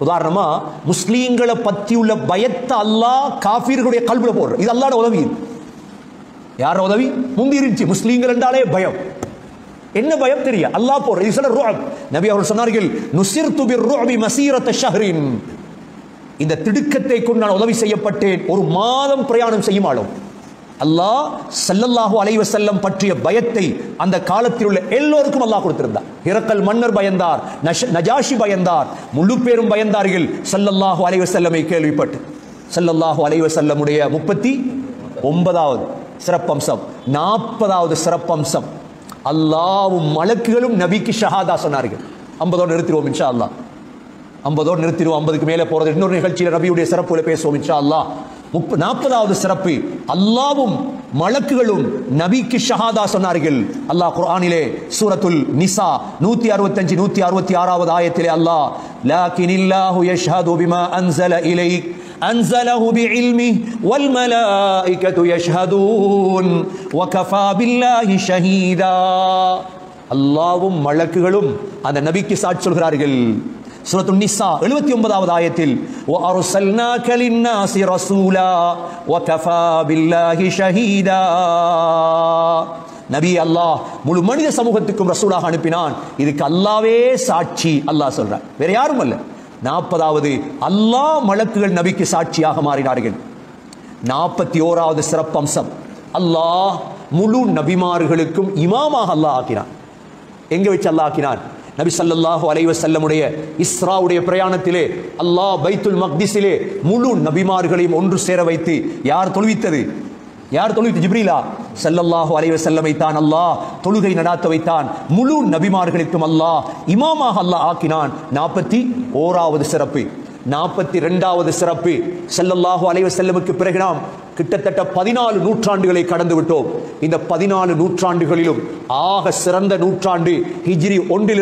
உதாரணமா முஸ்லீம்களை பத்தி உள்ள பயத்தை அல்லாஹ் காஃபிர்களுடைய கல்வில போடுற. இது அல்லாஹ்வுடைய உதவி. யார உதவி? முந்தி இருந்துச்சு. முஸ்லீம்கள் என்றாலே பயம். என்ன பயம் தெரியா? அல்லாஹ் போடுற. இது சொல்ற ருஅப். நபி அவர்கள் சொன்னார்கள் நுசிர்து பிர்ருஅபி மஸீரத ஷஹ்ரின், இந்த திடுக்கத்தை கொண்டு நான் உதவி செய்யப்பட்டேன், ஒரு மாதம் பிரயாணம் செய்யும் அளவு. அல்லாஹ் ஸல்லல்லாஹு அலைஹி வஸல்லம் பற்றிய பயத்தை அந்த காலத்தில் உள்ள எல்லோருக்கும் அல்லாஹ் கொடுத்திருந்தார். ஹிரக்கல் மன்னர் பயந்தார், நஜாஷி பயந்தார், முழு பேரும் பயந்தார்கள் ஸல்லல்லாஹு அலைஹி வஸல்லமை கேள்விப்பட்டு. ஸல்லல்லாஹு அலைஹி வஸல்லமுடைய 39வது சிறப்பம்சம். 40வது சிறப்பம்சம், அல்லாஹ்வும் மலக்குகளும் நபிக்கு ஷஹாதா சொன்னார்கள். 50ஓடு நிறுத்திடுவோம் இன்ஷா அல்லாஹ். 50ஓடு நிறுத்திடுவோம். 50க்கு மேலே போறது இன்னொரு நிகழ்ச்சியில் நபியுடைய சிறப்புகளை பேசுவோம் இன்ஷா அல்லாஹ். 40வது சிறப்பு, அல்லாஹ்வும் மலக்குகளும் நபிக்கு ஷஹாதா சொன்னார்கள். அல்லாஹ் குர்ஆனிலே சூரத்துல் நிசா 165 166வது ஆயத்திலே அல்லாஹ் லாகினில்லாஹு யஷ்ஹது பிமா அன்ஸல இலைக் அன்ஸலஹு பிஇல்மிஹி வல் மலாயிகத்து யஷ்ஹதூன் வகஃபா பில்லாஹி ஷஹீதா. அல்லாஹ்வும் மலக்குகளும் அந்த நபிக்கு சாட்சி சொல்கிறார்கள். சூரத்துன் நிஸா 79வது ஆயத்தில் வஅர்ஸல்னாக லின்னாஸி ரசூலா வகஃபா பில்லாஹி ஷஹீதா. நபி அல்லாஹ் முழு மனித சமூகத்துக்கும் ரசூலாக அனுப்பினான். இதுக்கு அல்லாஹ்வே சாட்சி. அல்லாஹ் சொல்றார், வேற யாரும் அல்ல. 40வது அல்லாஹ் மலக்குகள் நபிக்கு சாட்சியாக மாறினார்கள். 41வது சிறப்பம்சம், அல்லாஹ் முழு நபிமார்களுக்கும் இமாமாக அல்லாஹ் ஆக்கினான். எங்க வச்சு அல்லாஹ் ஆக்கினான்? நபி ஸல்லல்லாஹு அலைஹி வஸல்லமுடைய இஸ்ராவுடைய பிரயாணத்திலே அல்லாஹ் பைத்துல் மக்திஸிலே முழு நபிமார்களையும் ஒன்று சேர வைத்து யார் தொழுவித்தது? யார் தொழுவித்து? ஜிப்ரீலா ஸல்லல்லாஹு அலைஹி வஸல்லமை தான் அல்லாஹ் தொழுகை நடாத்த வைத்தான். முழு நபிமார்களுக்கும் அல்லாஹ் இமாமாக அல்லாஹ் ஆக்கினான். 41வது சிறப்பு. 42வது சிறப்பு, ஸல்லல்லாஹு அலைஹி வஸல்லமுக்கு பிறகு நாம் கிட்டத்தட்ட 14 நூற்றாண்டுகளை கடந்து விட்டோம். இந்த 14 நூற்றாண்டுகளிலும் ஆக சிறந்த நூற்றாண்டு ஹிஜ்ரி 1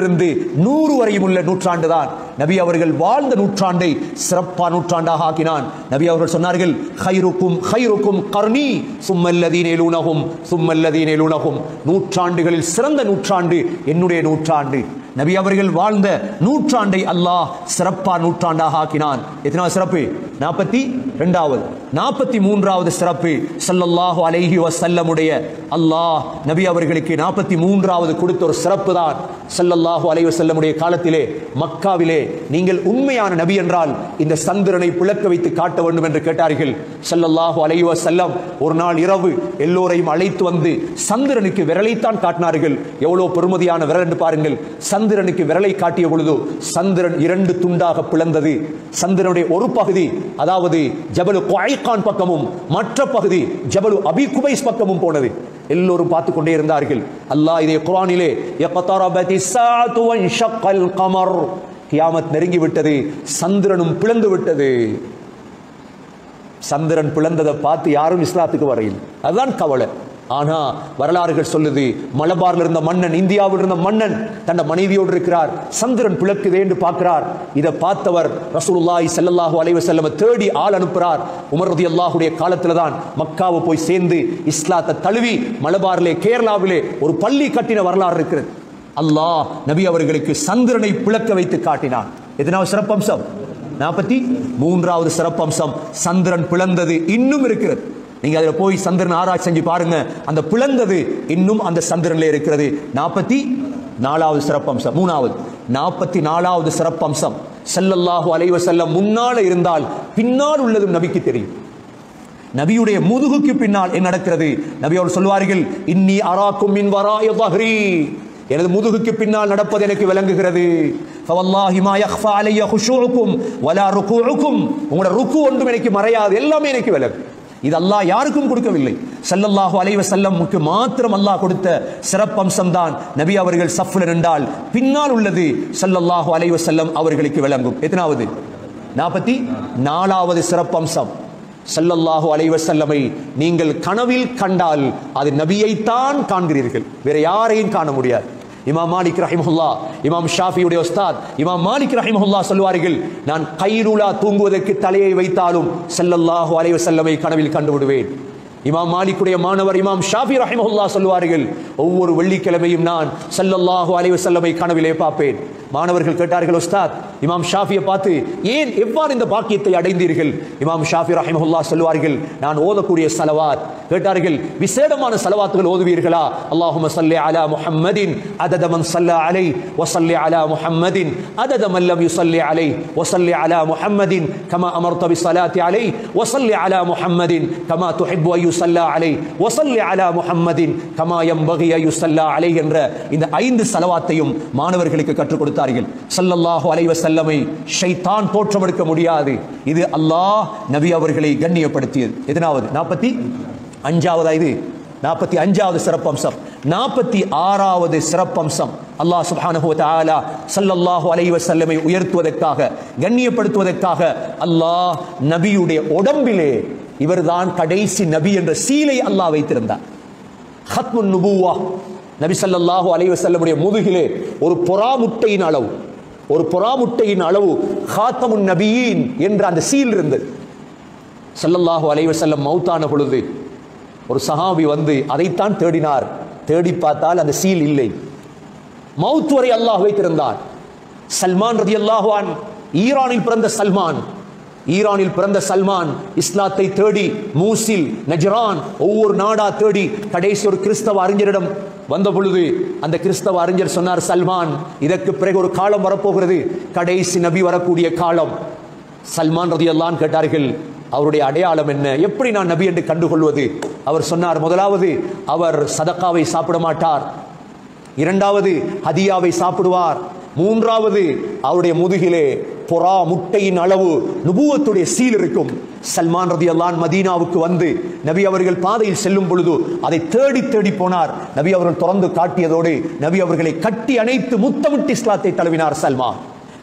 100 வரையும் உள்ள நூற்றாண்டு தான். நபி அவர்கள் வாழ்ந்த நூற்றாண்டை சிறப்பான நூற்றாண்டாக ஆக்கினான். நபி அவர்கள் சொன்னார்கள், ஹைருக்கும் ஹைருக்கும் கர்னி சும்மல்லதீன யலூனஹும் சும்மல்லதீன யலூனஹும். நூற்றாண்டுகளில் சிறந்த நூற்றாண்டு என்னுடைய நூற்றாண்டு. நபி அவர்கள் வாழ்ந்த நூற்றாண்டை அல்லாஹ் சிறப்பான நூற்றாண்டாக ஆக்கினான். எத்தனாவது சிறப்பு? 42வது. 43வது சிறப்பு, ஸல்லல்லாஹு அலைஹி வஸல்லமுடைய அல்லாஹ் நபி அவர்களுக்கு 43வது கொடுத்த ஒரு சிறப்பு தான். ஸல்லல்லாஹு அலைஹி வஸல்லமுடைய காலத்திலே மக்காவிலே நீங்கள் உண்மையான நபி என்றால் இந்த சந்திரனை பிளக்க வைத்து காட்ட வேண்டும் என்று கேட்டார்கள். ஸல்லல்லாஹு அலைஹி வஸல்லம் ஒரு நாள் இரவு எல்லோரையும் அழைத்து வந்து சந்திரனுக்கு விரலைத்தான் காட்டினார்கள். எவ்வளவு பெருமதியான விரல் என்று பாருங்கள். சந்திரனுக்கு விரலை காட்டிய பொழுது சந்திரன் 2 துண்டாக பிளந்தது. சந்திரனுடைய ஒரு பகுதி அதாவது ஜபலு குவைகான் பக்கமும் மற்ற பகுதி ஜபலு அபி குபைஸ் பக்கமும் போனது. எல்லோரும் பார்த்து கொண்டே இருந்தார்கள். அல்லாஹ் இதை குர்ஆனிலே யக்தரபத்திஸ் ஸாஅத்து வன்ஷக்கல் கமர், கியாமத் நெருங்கி விட்டது, சந்திரனும் பிளந்து விட்டது. சந்திரன் பிளந்ததை பார்த்து யாரும் இஸ்லாத்துக்கு வரையில், அதுதான் கவலை. ஆனா வரலாறுகள் சொல்லுது, மலபார்ல இருந்த மன்னன், இந்தியாவில் இருந்த மன்னன் தன் மனைவியோடு இருக்கிறார், சந்திரன் பிளக்குதே என்று பார்க்கிறார். இதை பார்த்தவர் ரசூலுல்லாஹி ஸல்லல்லாஹு அலைஹி வஸல்லம் தேடி ஆள் அனுப்புறார். உமர் ரலியல்லாஹுடைய காலத்துல தான் மக்காவை போய் சேர்ந்து இஸ்லாத்தை தழுவி மலபாரிலே கேரளாவிலே ஒரு பள்ளி கட்டின வரலாறு இருக்கிறது. அல்லாஹ் நபி அவர்களுக்கு சந்திரனை பிளக்க வைத்து காட்டினான். எத்தனாவது சிறப்பம்சம்? 43வது சிறப்பம்சம், சந்திரன் பிளந்தது இன்னும் இருக்கிறது. நீங்க அதுல போய் சந்திரன் ஆராய்ச்சி செஞ்சு பாருங்க, அந்த பிளந்தது இன்னும் அந்த சந்திரன்ல இருக்கிறது. 44வது சிறப்பம்சம். 44வது சிறப்பம்சம், ஸல்லல்லாஹு அலைஹி வஸல்லம் முன்னால இருந்தால் பின்னால் உள்ளதும் நபிக்கு தெரியும். நபியுடைய முதுகுக்கு பின்னால் என்ன நடக்கிறது? நபி அவர்கள் சொல்வார்கள், இன்னி அராக்கும் மின் வராஇ ظஹ்ரி, எனது முதுகுக்கு பின்னால் நடப்பது எனக்கு விளங்குகிறது. ஃபவல்லாஹி மா யக்ஃபா அலைய குஷூஉக்கும் வலா ருகூஉக்கும், உங்களுடைய ருக்கு ஒன்றும் எனக்கு மறையாது, எல்லாமே எனக்கு விளங்கும். இது அல்லாஹ் யாருக்கும் கொடுக்கவில்லை, ஸல்லல்லாஹு அலைஹி வஸல்லமுக்கு மாத்திரம் அல்லாஹ் கொடுத்த சிறப்பம்சம் தான். நபி அவர்கள் சஃப்ல நின்றால் பின்னால் உள்ளது ஸல்லல்லாஹு அலைஹி வஸல்லம் அவர்களுக்கு விளங்கும். எத்தனாவது? 44வது சிறப்பம்சம், ஸல்லல்லாஹு அலைஹி வஸல்லமை நீங்கள் கனவில் கண்டால் அது நபியைத்தான் காண்கிறீர்கள், வேற யாரையும் காண முடியாது. இமாம் மாலிக் ரஹிமஹுல்லாஹ், இமாம் ஷாஃபியுடைய உஸ்தாத் இமாம் மாலிக் ரஹிமஹுல்லாஹ் சொல்வார்கள், நான் கைலூலா தூங்குவதற்கு தலையை வைத்தாலும் ஸல்லல்லாஹு அலைஹி வஸல்லமை கனவில் கண்டு விடுவேன். இமாம் மாலிக்குடைய மாணவர் இமாம் ஷாஃபி ரஹிமஹுல்லாஹ் சொல்வார்கள், ஒவ்வொரு வெள்ளிக்கிழமையும் நான் ஸல்லல்லாஹு அலைஹி வஸல்லமை கனவிலே பார்ப்பேன். மாணவர்கள் கேட்டார்கள், உஸ்தாத் இமாம் ஷாஃபியை பார்த்து ஏன் எவ்வாறு இந்த பாக்கியத்தை அடைந்தீர்கள்? இமாம் ஷாஃபி ரஹிமஹுல்லாஹ் சொல்வார்கள், நான் ஓதக்கூடிய ஸலவாத். கேட்டார்கள், விசேடமான ஸலவாத்துகள் ஓதுவீர்களா? அல்லாஹும்ம ஸல்லி அலா முஹம்மதின் அதத மன் ஸல்லா அலைஹி வ ஸல்லி அலா முஹம்மதின் அதத மன் லம் யுஸல்லி அலைஹி வ ஸல்லி அலா முஹம்மதின் கமா அமர்த பிஸ்ஸலாத்தி அலைஹி வ ஸல்லி அலா முஹம்மதின் கமா துஹிப்பு அன் யுஸல்லா அலைஹி வ ஸல்லி அலா முஹம்மதின் கமா யம்பகி அன் யுஸல்லா அலைஹி என்ற இந்த 5 ஸலவாத்தையும் மாணவர்களுக்கு கற்றுக் கொடுத்தார்கள். ஸல்லல்லாஹு அலைஹி வஸல்லமை ஷைத்தான் தோற்றமெடுக்க முடியாது. இது அல்லாஹ் நபி அவர்களை கண்ணியப்படுத்தியது. எதனாவது? 45வது. இது 45வது சிறப்பம்சம். 46வது சிறப்பம்சம், அல்லாஹ் சுப்ஹானஹு வ தஆலா ஸல்லல்லாஹு அலைஹி வஸல்லமை உயர்த்துவதற்காக கண்ணியப்படுத்துவதற்காக அல்லாஹ் நபியுடைய உடம்பிலே இவர்தான் கடைசி நபி என்ற சீலை அல்லாஹ் வைத்திருந்தார். ஹத்முன் நுபுவா, நபி ஸல்லல்லாஹு அலைஹி வஸல்லமுடைய முதுகிலே ஒரு பொறாமுட்டையின் அளவு ஹாத்தமுன் நபியீன் என்ற அந்த சீல் இருந்தது. ஸல்லல்லாஹு அலைஹி வஸல்லம் மௌத்தான பொழுது ஒரு சஹாபி வந்து அதைத்தான் தேடினார். தேடி பார்த்தால் அந்த சீல் இல்லை. மௌத் வரை அல்லாஹ் வைத்திருந்தான். சல்மான் ரலியல்லாஹு அன்ஹு, ஈரானில் பிறந்த சல்மான், ஈரானில் பிறந்த சல்மான் இஸ்லாத்தை தேடி மூசில், நஜ்ரான், ஒவ்வொரு நாடா தேடி கடைசி ஒரு கிறிஸ்தவ அறிஞரிடம் வந்த பொழுது அந்த கிறிஸ்தவ அறிஞர் சொன்னார், சல்மான், இதற்கு பிறகு ஒரு காலம் வரப்போகிறது, கடைசி நபி வரக்கூடிய காலம். சல்மான் ரலியல்லாஹு அன்ஹு கேட்டார்கள், அவருடைய அடையாளம் என்ன, எப்படி நான் நபி என்று கண்டுகொள்வது? அவர் சொன்னார், முதலாவது அவர் சதக்காவை சாப்பிட மாட்டார், இரண்டாவது ஹதியாவை சாப்பிடுவார், மூன்றாவது அவருடைய முதுகிலே புறா முட்டையின் அளவு நுபுவத்துடைய சீல் இருக்கும். சல்மான் ரலியல்லாஹு அன்ஹு மதீனாவுக்கு வந்து நபி அவர்கள் பாதையில் செல்லும் பொழுது அதை தேடி தேடி போனார். நபி அவர்கள் திறந்து காட்டியதோடு நபி அவர்களை கட்டி அணைத்து முத்தமிட்டு இஸ்லாத்தை தழுவினார் சல்மான்.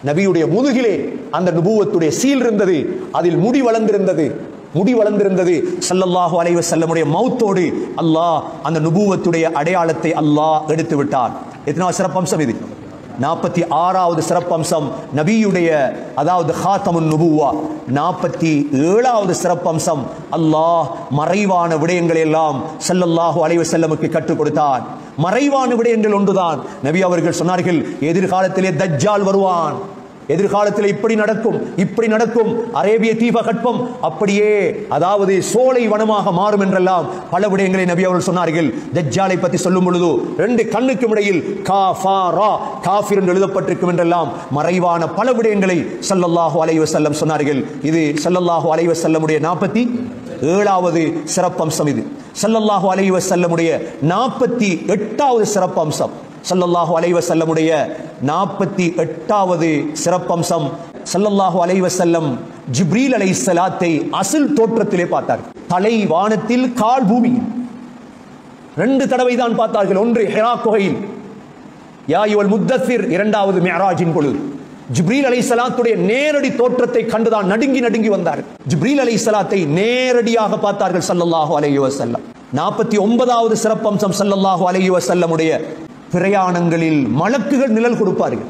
நபியுடைய முதுகிலே அந்த நுபுவத்துடைய சீல் இருந்தது, அதில் முடி வளர்ந்திருந்தது. ஸல்லல்லாஹு அலைஹி வஸல்லமுடைய மௌத்தோடு அல்லாஹ் அந்த நுபுவத்துடைய அடையாளத்தை அல்லாஹ் எடுத்து விட்டார். எத்தனாவது சிறப்பம்சம் இது? 46வது சிறப்பம்சம் நபியுடைய, அதாவது ஹாத்தமுன் நுபுவா. 47வது சிறப்பம்சம், அல்லாஹ் மறைவான விடயங்களை எல்லாம் ஸல்லல்லாஹு அலைஹி வஸல்லமுக்கு கற்றுக் கொடுத்தார். மறைவான விடயங்கள் ஒன்றுதான். நபி அவர்கள் சொன்னார்கள், எதிர்காலத்திலே தஜ்ஜால் வருவான், எதிர்காலத்தில் இப்படி நடக்கும், அரேபிய தீபகற்பம் அப்படியே, அதாவது சோலை வனமாக மாறும் என்றெல்லாம் பல விடயங்களை நபி அவர்கள் சொன்னார்கள். தஜ்ஜாலை பற்றி சொல்லும் பொழுது 2 கண்ணுக்கும் இடையில் காஃபாரா, காஃபிர் என்று எழுதப்பட்டிருக்கும் என்றெல்லாம் மறைவான பல விடயங்களை ஸல்லல்லாஹு அலைஹி வஸல்லம் சொன்னார்கள். இது ஸல்லல்லாஹு அலைஹி வஸல்லமுடைய 47வது சிறப்பம்சம். இது ஸல்லல்லாஹு அலைஹி வஸல்லமுடைய 48வது சிறப்பம்சம். ஸல்லல்லாஹு அலைஹி வஸல்லமுடைய 48வது சிறப்பம்சம், ஸல்லல்லாஹு அலைஹி வஸல்லம் ஜிப்ரீல் அலைஹிஸ்ஸலாத்தை அசல் தோற்றத்திலே பார்த்தார். தலை வானத்தில், கால் பூமியில். 2 தடவை தான் பார்த்தார்கள். ஒன்று ஹிரா குகையில், யா அய்யுல் முத்தஸிர், 2வது மிஅராஜின் பொழுது. ஜிப்ரீல் அலைஹிஸ்ஸலாத்துடைய நேரடி தோற்றத்தை கண்டுதான் நடுங்கி வந்தார். ஜிப்ரீல் அலைஹிஸ்ஸலாத்தை நேரடியாக பார்த்தார்கள் ஸல்லல்லாஹு அலைஹி வஸல்லம். 49வது சிறப்பம்சம், ஸல்லல்லாஹு அலைஹி வஸல்லமுடைய பிரயாணங்களில் மலக்குகள் நிழல் கொடுப்பார்கள்.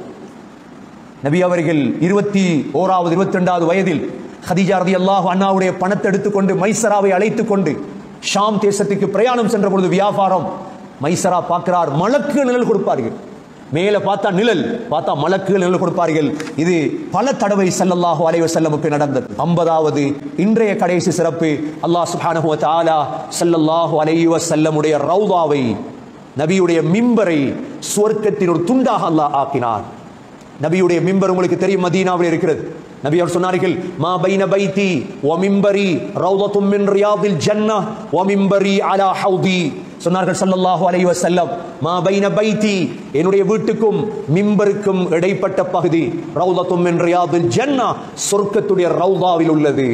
நபி அவர்கள் 21வது 22வது வயதில் ஹதீஜா ரலியல்லாஹு அன்ஹாவுடைய பணத்தை எடுத்துக்கொண்டு மைசராவை அழைத்துக் கொண்டு ஷாம் தேசத்துக்கு பிரயாணம் சென்ற பொழுது வியாபாரம், மைசரா பார்க்கிறார், மலக்குகள் நிழல் கொடுப்பார்கள். மேலே பார்த்தா நிழல், பார்த்தா மலக்குகள் நிழல் கொடுப்பார்கள். இது பல தடவை ஸல்லல்லாஹு அலைஹி வஸல்லமுக்கு நடந்தது. 50வது இன்றைய கடைசி சிறப்பு, அல்லாஹ் சுப்ஹானஹு வ தஆலா ஸல்லல்லாஹு அலைஹி வஸல்லமுடைய ரௌதாவை, நபியுடைய மிம்பரை சுவர்க்கத்தின் ஒரு துண்டாக அல்லாஹ் ஆக்கினார். நபியுடைய மிம்பர் உங்களுக்கு தெரியும், மதீனாவில் இருக்கிறது. நபி அவர் சொன்னார்கள், மா பைன பைதி வ மிம்பரி ரௌதத்தும் மின் ரியாதில் ஜன்னah வ மிம்பரி அலா ஹௌதி. சொன்னார்கள் ஸல்லல்லாஹு அலைஹி வஸல்லம், மா பைன பைதி, என்னுடைய வீட்டுக்கும் மிம்பருக்கும் இடைப்பட்ட பகுதி, ரௌதத்தும் மின் ரியாதில் ஜன்னah, சொர்க்கத்துடைய ரௌதாவில் உள்ளது.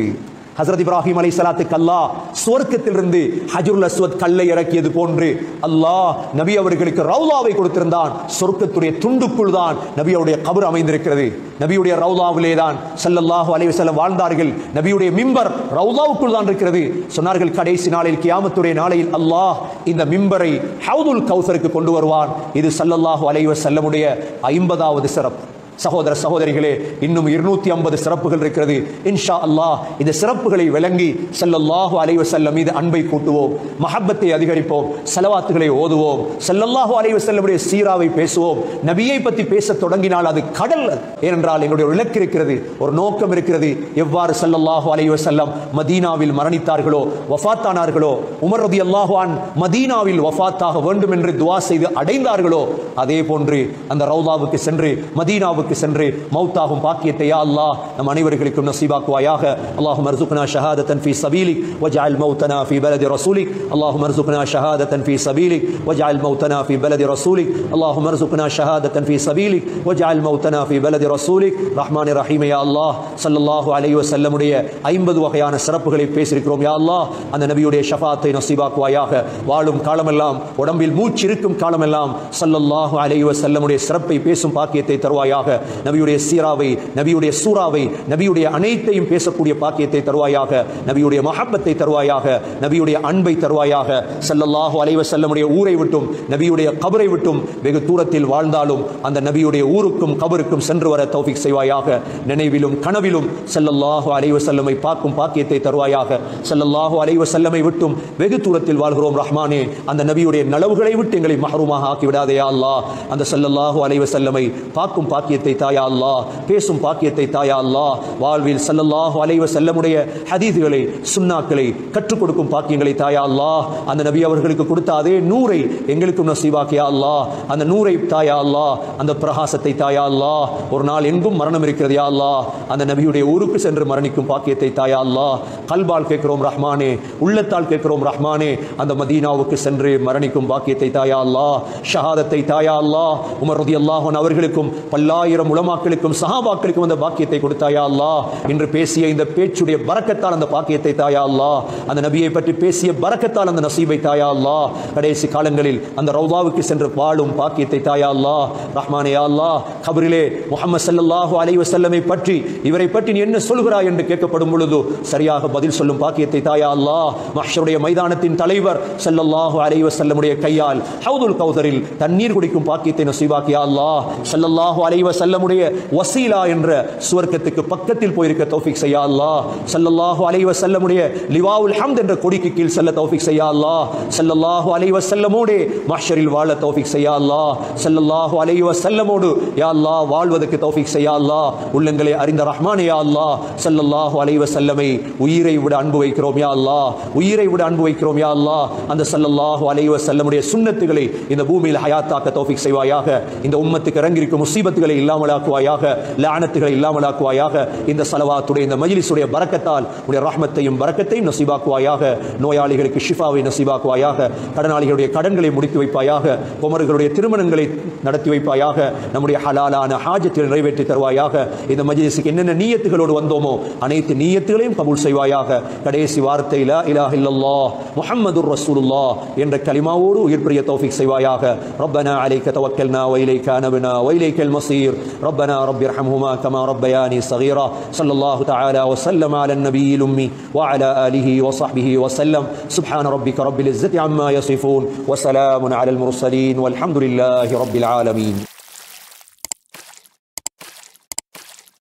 ஹஜ்ரத் இப்ராஹிம் அலைஹிஸ்ஸலாத்துக்கு அல்லாஹ் சுவர்க்கத்திலிருந்து ஹஜ்ருல் அஸ்வத் கல்லை இறக்கியது போன்று அல்லாஹ் நபி அவர்களுக்கு ரௌதாவை கொடுத்திருந்தான். சொர்க்கத்துடைய துண்டுக்குள் தான் நபியுடைய கபர் அமைந்திருக்கிறது. நபியுடைய ரௌதாவிலே தான் ஸல்லல்லாஹு அலைஹி வஸல்லம் வாழ்ந்தார்கள். நபியுடைய மிம்பர் ரௌதாவுக்குள் தான் இருக்கிறது. சொன்னார்கள், கடைசி நாளில், கியாமத்துடைய நாளையில் அல்லாஹ் இந்த மிம்பரை ஹவுதுல் கௌசருக்கு கொண்டு வருவான். இது ஸல்லல்லாஹு அலைஹி வஸல்லமுடைய 50வது சிறப்பு. சகோதர சகோதரிகளே, இன்னும் 250 சிறப்புகள் இருக்கிறது. இன்ஷா அல்லாஹ் இந்த சிறப்புகளை விளங்கி ஸல்லல்லாஹு அலைஹி வஸல்லம் மீது அன்பை கூட்டுவோம், மஹப்பத்தை அதிகரிப்போம், ஸலவாத்துகளை ஓதுவோம், ஸல்லல்லாஹு அலைஹி வஸல்லமுடைய சீராவை பேசுவோம். நபியை பற்றி பேச தொடங்கினால் அது கடல். ஏனென்றால் என்னுடைய இலக்கு இருக்கிறது, ஒரு நோக்கம் இருக்கிறது. எவ்வாறு ஸல்லல்லாஹு அலைஹி வஸல்லம் மதீனாவில் மரணித்தார்களோ, வஃபாத்தானார்களோ, உமர் ரலியல்லாஹு அன்ஹு மதீனாவில் வஃபாத்தாக வேண்டும் என்று துஆ செய்து அடைந்தார்களோ, அதே போன்று அந்த ரௌதாவுக்கு சென்று, மதீனாவுக்கு சென்று மௌத்தாகும் பாக்கியத்தை யா அல்லாஹ் நம் அனைவர்களுக்கும் நசீபாக்குவாயாக. அல்லாஹும்ம அர்ஸுக்னா ஷஹாதத்தன் ஃபீ ஸபீலிக் வஜஅல் மௌத்தனா ஃபீ பலதி ரசூலிக். அல்லாஹும்ம அர்ஸுக்னா ஷஹாதத்தன் ஃபீ ஸபீலிக் வஜஅல் மௌத்தனா ஃபீ பலதி ரசூலிக். அல்லாஹும்ம அர்ஸுக்னா ஷஹாதத்தன் ஃபீ ஸபீலிக் வஜஅல் மௌத்தனா ஃபீ பலதி ரசூலிக். ரஹ்மானிர் ரஹீம் யா அல்லாஹ், ஸல்லல்லாஹு அலைஹி வஸல்லமுடைய 50 வகையான சிறப்புகளை பேசியிருக்கிறோம். யா அல்லாஹ், அந்த நபியுடைய ஷஃபாத்தை நசீபாக்குவாயாக. வாழும் காலமெல்லாம், உடம்பில் மூச்சு இருக்கும் காலமெல்லாம் ஸல்லல்லாஹு அலைஹி வஸல்லமுடைய சிறப்பை பேசும் பாக்கியத்தை தருவாயாக. நபியுடைய சீராவை, நபியுடைய சூராவை, நபியுடைய அனைத்தையும் பேசக்கூடிய பாக்கியத்தை தருவாயாக. நபியுடைய மஹப்பத்தை தருவாயாக, நபியுடைய அன்பை தருவாயாக. ஸல்லல்லாஹு அலைஹி வஸல்லமுடைய ஊரை விட்டும், நபியுடைய கபரை விட்டும் வெகு தூரத்தில் வாழ்ந்தாலும் அந்த நபியுடைய ஊருக்கும் கபருக்கும் சென்று வர தௌஃபீக் செய்வாயாக. நினைவிலும் கனவிலும் ஸல்லல்லாஹு அலைஹி வஸல்லமை பார்க்கும் பாக்கியத்தை தருவாயாக. ஸல்லல்லாஹு அலைஹி வஸல்லமை விட்டும் வெகு தூரத்தில் வாழ்கிறோம் ரஹ்மானே. அந்த நபியுடைய நலவுகளை விட்டு எங்களை மஹ்ரூமாக ஆக்கி விடாதே யா அல்லாஹ். அந்த ஸல்லல்லாஹு அலைஹி வஸல்லமை பார்க்கும் பாக்கியத்தை பாக்கியத்தை தாயா அல்லாஹ், பேசும் பாக்கியத்தை தாயா அல்லாஹ், வாழ்வில் ஸல்லல்லாஹு அலைஹி வஸல்லமுடைய ஹதீதுகளை சுன்னாக்களை கற்றுக் கொடுக்கும் பாக்கியங்களை தாயா அல்லாஹ், அந்த நபி அவர்களுக்கு கொடுத்த அதே நூரை எங்களுக்கும் நசீபாக்கியா அல்லாஹ், அந்த நூரை தாயா அல்லாஹ், அந்த பிரகாசத்தை தாயா அல்லாஹ். ஒரு நாள் எங்கும் மரணம் இருக்கிறது யா அல்லாஹ், அந்த நபியுடைய ஊருக்கு சென்று மரணிக்கும் பாக்கியத்தை தாயா அல்லாஹ். கல்பால் கேட்கிறோம் ரஹ்மானே, உள்ளத்தால் கேட்கிறோம் ரஹ்மானே, அந்த மதீனாவுக்கு சென்று மரணிக்கும் பாக்கியத்தை தாயா அல்லாஹ். ஷஹாதத்தை தாயா அல்லாஹ், உமர் ரலியல்லாஹு அன்ஹு அவர்களுக்கும் பல்லாயிரம் உலமாக்களுக்கும் சஹாபாக்களுக்கும் அந்த பாக்கியத்தை கொடுத்தாயா அல்லாஹ். இன்று பேசிய இந்த பேச்சுடைய பரக்கத்தால் அந்த பாக்கியத்தை தாயா அல்லாஹ், அந்த நபியை பற்றி பேசிய பரக்கத்தால் அந்த நசீபை தாயா அல்லாஹ். கடைசி காலங்களில் அந்த ரவுதாவுக்கு சென்று வாழும் பாக்கியத்தை தாயா அல்லாஹ். ரஹ்மானே யா அல்லாஹ், கபரிலே முஹம்மது ஸல்லல்லாஹு அலைஹி வஸல்லமை பற்றி இவரை பற்றி நீ என்ன சொல்கிறாய் என்று கேட்கப்படும் பொழுது சரியாக பதில் சொல்லும் பாக்கியத்தை தாயா அல்லாஹ். மஹ்ஷருடைய மைதானத்தின் தலைவர் ஸல்லல்லாஹு அலைஹி வஸல்லமுடைய கையால் ஹவுதுல் கௌதரில் தண்ணீர் குடிக்கும் பாக்கியத்தை நசீபாக்கியா அல்லாஹ். ஸல்லல்லாஹு அலைஹி வஸல்லமுடைய வசீலா என்ற சுவர்க்கத்துக்கு பக்கத்தில் போயிருக்க தௌஃபீக் செய்யா அல்லாஹ். ஸல்லல்லாஹு அலைஹி வஸல்லமுடைய லிவாவுல் ஹம்த் என்ற கொடிக்கு கீழ் செல்ல தௌஃபீக் செய்யா அல்லாஹ். ஸல்லல்லாஹு அலைஹி வஸல்லமோடு மஹ்ஷரில் வாழ தௌஃபீக் செய்யா அல்லாஹ். ஸல்லல்லாஹு அலைஹி வஸல்லமோடு யா அல்லாஹ் வாழ்வதற்கு தௌஃபீக் செய்யா அல்லாஹ். உள்ளங்களை அறிந்த ரஹ்மானே யா அல்லாஹ், ஸல்லல்லாஹு அலைஹி வஸல்லமை உயிரை விட அன்பு வைக்கிறோம் யா அல்லாஹ், உயிரை விட அன்பு வைக்கிறோம் யா அல்லாஹ். அந்த ஸல்லல்லாஹு அலைஹி வஸல்லமுடைய சுன்னத்துகளை இந்த பூமியில் ஹயாத்தாக்க தௌஃபீக் செய்வாயாக. இந்த உம்மத்துக்கு இறங்கியிருக்கும் முசீபத்துகளை இல்லாமலாக்குவாயாக, லஅனத்துகளை இல்லாமலாக்குவாயாக. இந்த ஸலவாத்துடைய இந்த மஜ்லிஸுடைய பரக்கத்தால் உடைய ரஹ்மத்தையும் பரக்கத்தையும் நசீபாக்குவாயாக. நோயாளிகளுக்கு ஷிஃபாவை நசீபாக்குவாயாக. கடனாளிகளுடைய கடன்களை முடித்து வைப்பாயாக. குமர்களுடைய திருமணங்களை நடத்தி வைப்பாயாக. நம்முடைய ஹலாலான ஹாஜத்தில் நிறைவேற்றி தருவாயாக. இந்த மஜ்லிஸுக்கு என்னென்ன நியத்துகளோடு வந்தோமோ அனைத்து நியத்துகளையும் கபூல் செய்வாயாக. கடைசி வார்த்தை லா இலாஹ இல்லல்லாஹ் முஹம்மதுர் ரசூலுல்லாஹ் என்ற கலிமாவோடு உயிர் பிரிய தௌஃபீக் செய்வாயாக. ரப்பனா அலைக தவக்கல்னா வ இலைக அனப்னா வ இலைக்கல் மஸீர். ரப்பனா ரப்பிர்ஹம்ஹுமா கமா ரப்பயானி ஸகீரா. ஸல்லல்லாஹு தஆலா வ ஸல்லம அலன் நபியில் உம்மி வ அலா ஆலிஹி வ ஸஹ்பிஹி வ ஸல்லம். சுப்ஹான ரப்பிக ரப்பில் இஸ்ஸத்தி அம்மா யஸிஃபூன் வ ஸலாமுன் அலல் முர்ஸலீன் வல்ஹம்துலில்லாஹி ரப்பில் ஆலமீன்.